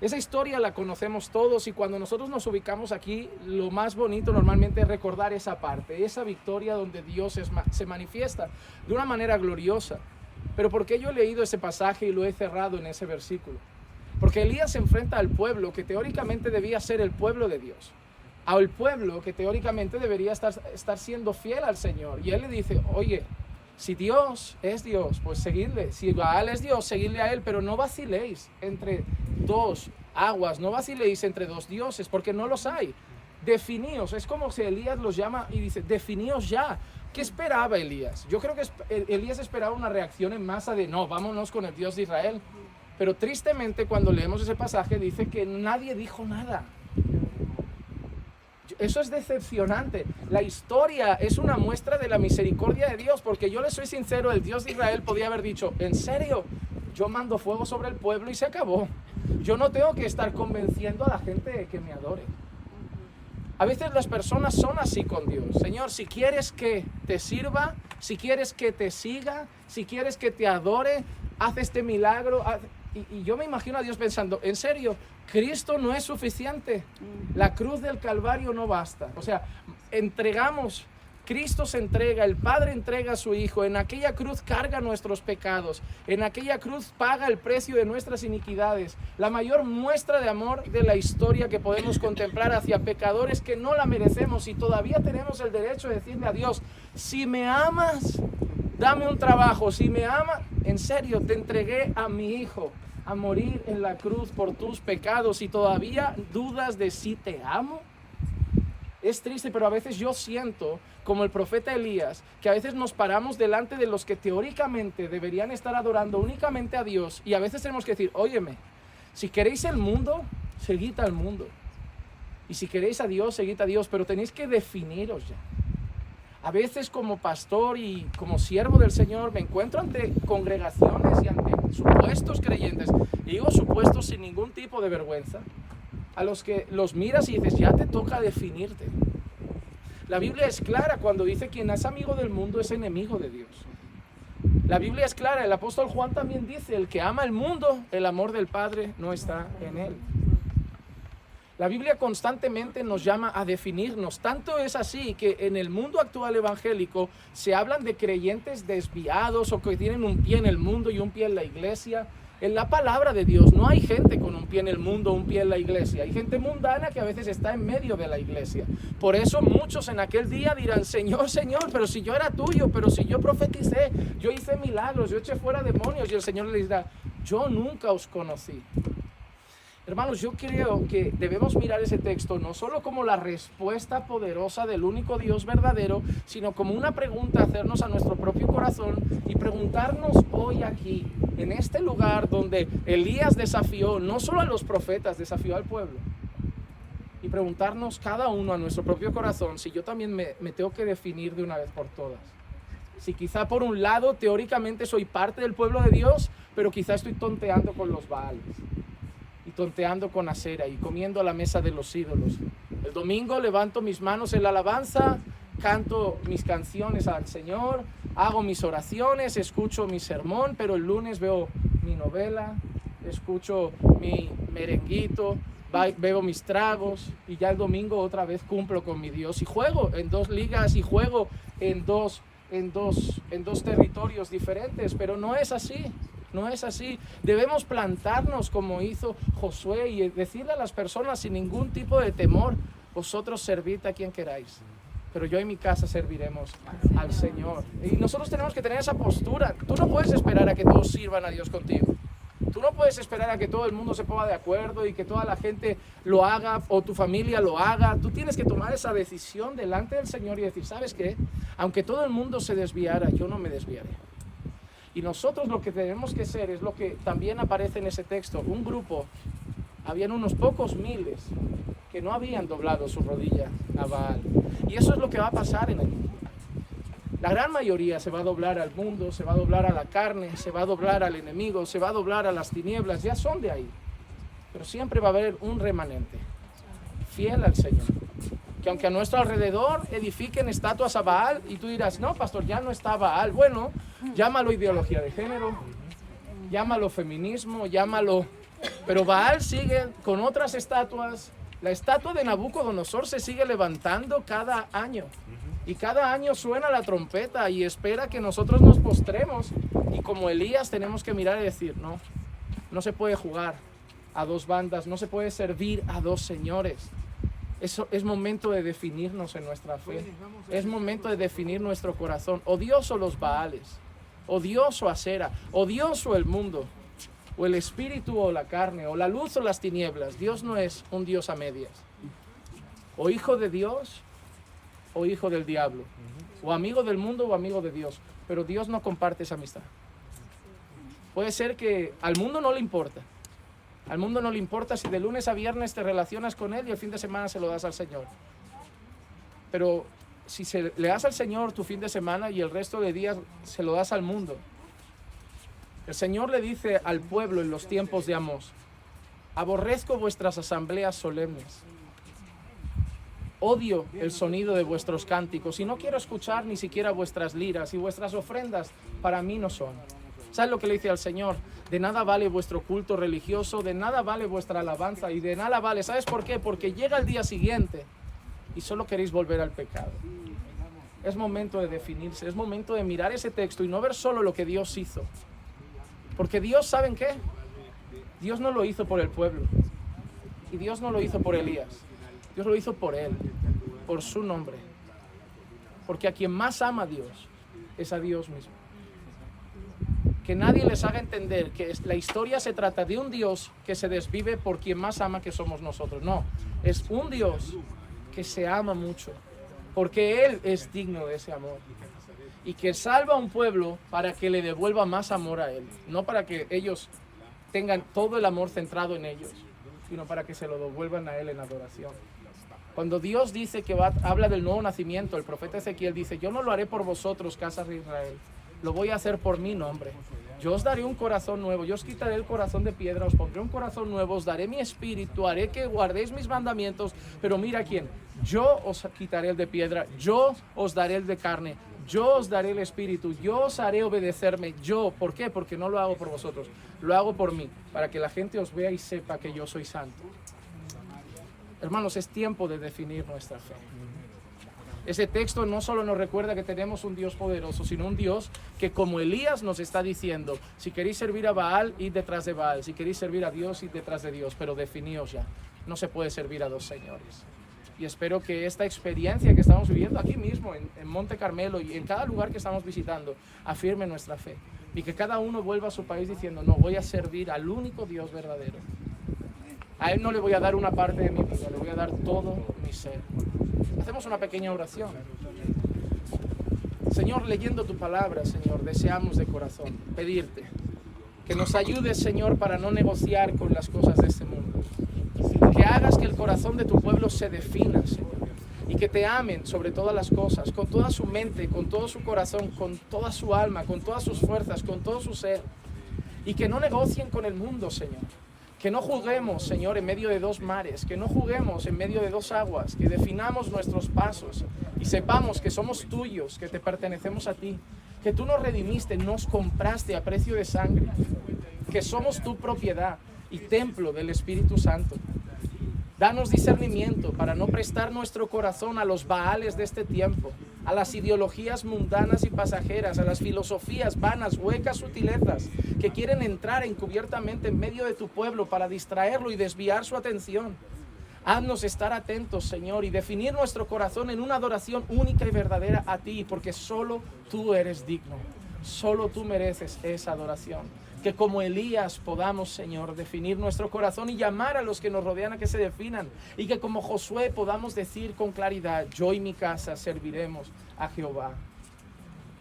Esa historia la conocemos todos y cuando nosotros nos ubicamos aquí, lo más bonito normalmente es recordar esa parte, esa victoria donde Dios se manifiesta de una manera gloriosa. Pero ¿por qué yo he leído ese pasaje y lo he cerrado en ese versículo? Porque Elías se enfrenta al pueblo que teóricamente debía ser el pueblo de Dios, al pueblo que teóricamente debería estar siendo fiel al Señor. Y él le dice, oye, si Dios es Dios, pues seguidle. Si Baal es Dios, seguidle a él, pero no vaciléis entre dos aguas, no vaciléis entre dos dioses, porque no los hay. Definíos. Es como si Elías los llama y dice, definíos ya. ¿Qué esperaba Elías? Yo creo que Elías esperaba una reacción en masa de, no, vámonos con el Dios de Israel. Pero tristemente cuando leemos ese pasaje dice que nadie dijo nada. Eso es decepcionante. La historia es una muestra de la misericordia de Dios, porque yo le soy sincero, el Dios de Israel podía haber dicho, ¿en serio? Yo mando fuego sobre el pueblo y se acabó. Yo no tengo que estar convenciendo a la gente de que me adore. A veces las personas son así con Dios. Señor, si quieres que te sirva, si quieres que te siga, si quieres que te adore, haz este milagro. Y yo me imagino a Dios pensando, ¿en serio? Cristo no es suficiente. La cruz del Calvario no basta. O sea, entregamos, Cristo se entrega, el Padre entrega a su Hijo. En aquella cruz carga nuestros pecados. En aquella cruz paga el precio de nuestras iniquidades. La mayor muestra de amor de la historia que podemos contemplar hacia pecadores que no la merecemos. Y todavía tenemos el derecho de decirle a Dios, si me amas, dame un trabajo. Si me amas, en serio, te entregué a mi Hijo a morir en la cruz por tus pecados y todavía dudas de si te amo. Es triste, pero a veces yo siento, como el profeta Elías, que a veces nos paramos delante de los que teóricamente deberían estar adorando únicamente a Dios y a veces tenemos que decir, óyeme, si queréis el mundo, seguid al mundo. Y si queréis a Dios, seguid a Dios, pero tenéis que definiros ya. A veces como pastor y como siervo del Señor me encuentro ante congregaciones y ante supuestos creyentes, y digo supuestos sin ningún tipo de vergüenza, a los que los miras y dices, ya te toca definirte. La Biblia es clara cuando dice quien es amigo del mundo es enemigo de Dios. La Biblia es clara, el apóstol Juan también dice, el que ama el mundo, el amor del Padre no está en él. La Biblia constantemente nos llama a definirnos. Tanto es así que en el mundo actual evangélico se hablan de creyentes desviados o que tienen un pie en el mundo y un pie en la iglesia. En la palabra de Dios no hay gente con un pie en el mundo, un pie en la iglesia. Hay gente mundana que a veces está en medio de la iglesia. Por eso muchos en aquel día dirán, Señor, Señor, pero si yo era tuyo, pero si yo profeticé, yo hice milagros, yo eché fuera demonios. Y el Señor les dirá, yo nunca os conocí. Hermanos, yo creo que debemos mirar ese texto no solo como la respuesta poderosa del único Dios verdadero, sino como una pregunta, hacernos a nuestro propio corazón y preguntarnos hoy aquí, en este lugar donde Elías desafió no solo a los profetas, desafió al pueblo. Y preguntarnos cada uno a nuestro propio corazón si yo también me tengo que definir de una vez por todas. Si quizá por un lado teóricamente soy parte del pueblo de Dios, pero quizá estoy tonteando con los Baales. Y tonteando con Acera y comiendo a la mesa de los ídolos. El domingo levanto mis manos en la alabanza, canto mis canciones al Señor, hago mis oraciones, escucho mi sermón, pero el lunes veo mi novela, escucho mi merenguito, bebo mis tragos y ya el domingo otra vez cumplo con mi Dios y juego en 2 ligas y juego en dos territorios diferentes, pero no es así. No es así. Debemos plantarnos como hizo Josué y decirle a las personas sin ningún tipo de temor, vosotros servid a quien queráis, pero yo en mi casa serviremos al Señor. Y nosotros tenemos que tener esa postura. Tú no puedes esperar a que todos sirvan a Dios contigo. Tú no puedes esperar a que todo el mundo se ponga de acuerdo y que toda la gente lo haga o tu familia lo haga. Tú tienes que tomar esa decisión delante del Señor y decir, ¿sabes qué? Aunque todo el mundo se desviara, yo no me desviaré. Y nosotros lo que tenemos que ser es lo que también aparece en ese texto. Un grupo, habían unos pocos miles que no habían doblado su rodilla a Baal. Y eso es lo que va a pasar en el mundo. La gran mayoría se va a doblar al mundo, se va a doblar a la carne, se va a doblar al enemigo, se va a doblar a las tinieblas, ya son de ahí. Pero siempre va a haber un remanente, fiel al Señor. Que aunque a nuestro alrededor edifiquen estatuas a Baal, y tú dirás, no, pastor, ya no está Baal. Bueno, llámalo ideología de género, llámalo feminismo, llámalo... Pero Baal sigue con otras estatuas. La estatua de Nabucodonosor se sigue levantando cada año. Y cada año suena la trompeta y espera que nosotros nos postremos. Y como Elías tenemos que mirar y decir, no, no se puede jugar a dos bandas, no se puede servir a dos señores. Eso es momento de definirnos en nuestra fe. Es momento de definir nuestro corazón. O Dios o los Baales, o Dios o Asera, o Dios o el mundo, o el espíritu o la carne, o la luz o las tinieblas. Dios no es un Dios a medias. O hijo de Dios o hijo del diablo, o amigo del mundo o amigo de Dios. Pero Dios no comparte esa amistad. Puede ser que al mundo no le importa. Al mundo no le importa si de lunes a viernes te relacionas con Él y el fin de semana se lo das al Señor. Pero si le das al Señor tu fin de semana y el resto de días se lo das al mundo. El Señor le dice al pueblo en los tiempos de Amós: aborrezco vuestras asambleas solemnes. Odio el sonido de vuestros cánticos y no quiero escuchar ni siquiera vuestras liras, y vuestras ofrendas para mí no son. ¿Sabes lo que le dice al Señor? De nada vale vuestro culto religioso, de nada vale vuestra alabanza y de nada vale. ¿Sabes por qué? Porque llega el día siguiente y solo queréis volver al pecado. Es momento de definirse, es momento de mirar ese texto y no ver solo lo que Dios hizo. Porque Dios, ¿saben qué? Dios no lo hizo por el pueblo. Y Dios no lo hizo por Elías. Dios lo hizo por Él, por su nombre. Porque a quien más ama a Dios es a Dios mismo. Que nadie les haga entender que la historia se trata de un Dios que se desvive por quien más ama, que somos nosotros. No, es un Dios que se ama mucho, porque Él es digno de ese amor. Y que salva a un pueblo para que le devuelva más amor a Él. No para que ellos tengan todo el amor centrado en ellos, sino para que se lo devuelvan a Él en adoración. Cuando Dios dice que habla del nuevo nacimiento, el profeta Ezequiel dice: yo no lo haré por vosotros, casa de Israel, lo voy a hacer por mi nombre. Yo os daré un corazón nuevo, yo os quitaré el corazón de piedra, os pondré un corazón nuevo, os daré mi espíritu, haré que guardéis mis mandamientos. Pero mira quién, yo os quitaré el de piedra, yo os daré el de carne, yo os daré el espíritu, yo os haré obedecerme. Yo, ¿por qué? Porque no lo hago por vosotros, lo hago por mí, para que la gente os vea y sepa que yo soy santo. Hermanos, es tiempo de definir nuestra fe. Ese texto no solo nos recuerda que tenemos un Dios poderoso, sino un Dios que, como Elías, nos está diciendo: si queréis servir a Baal, id detrás de Baal; si queréis servir a Dios, id detrás de Dios, pero definíos ya. No se puede servir a dos señores. Y espero que esta experiencia que estamos viviendo aquí mismo, en Monte Carmelo y en cada lugar que estamos visitando, afirme nuestra fe. Y que cada uno vuelva a su país diciendo: no, voy a servir al único Dios verdadero. A Él no le voy a dar una parte de mi vida, le voy a dar todo mi ser. Hacemos una pequeña oración. Señor, leyendo tu palabra, Señor, deseamos de corazón pedirte que nos ayudes, Señor, para no negociar con las cosas de este mundo. Que hagas que el corazón de tu pueblo se defina, Señor, y que te amen sobre todas las cosas, con toda su mente, con todo su corazón, con toda su alma, con todas sus fuerzas, con todo su ser. Y que no negocien con el mundo, Señor. Que no juguemos, Señor, en medio de dos mares, que no juguemos en medio de dos aguas, que definamos nuestros pasos y sepamos que somos tuyos, que te pertenecemos a ti, que tú nos redimiste, nos compraste a precio de sangre, que somos tu propiedad y templo del Espíritu Santo. Danos discernimiento para no prestar nuestro corazón a los baales de este tiempo, a las ideologías mundanas y pasajeras, a las filosofías vanas, huecas sutilezas que quieren entrar encubiertamente en medio de tu pueblo para distraerlo y desviar su atención. Haznos estar atentos, Señor, y definir nuestro corazón en una adoración única y verdadera a ti, porque solo tú eres digno, solo tú mereces esa adoración. Que como Elías podamos, Señor, definir nuestro corazón y llamar a los que nos rodean a que se definan. Y que como Josué podamos decir con claridad: yo y mi casa serviremos a Jehová.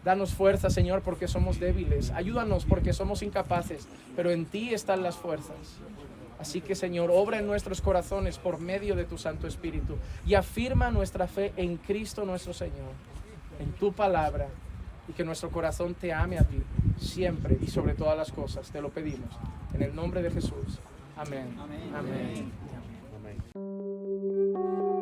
Danos fuerza, Señor, porque somos débiles. Ayúdanos porque somos incapaces, pero en ti están las fuerzas. Así que, Señor, obra en nuestros corazones por medio de tu Santo Espíritu y afirma nuestra fe en Cristo nuestro Señor, en tu palabra. Y que nuestro corazón te ame a ti, siempre y sobre todas las cosas. Te lo pedimos, en el nombre de Jesús. Amén. Amén. Amén. Amén.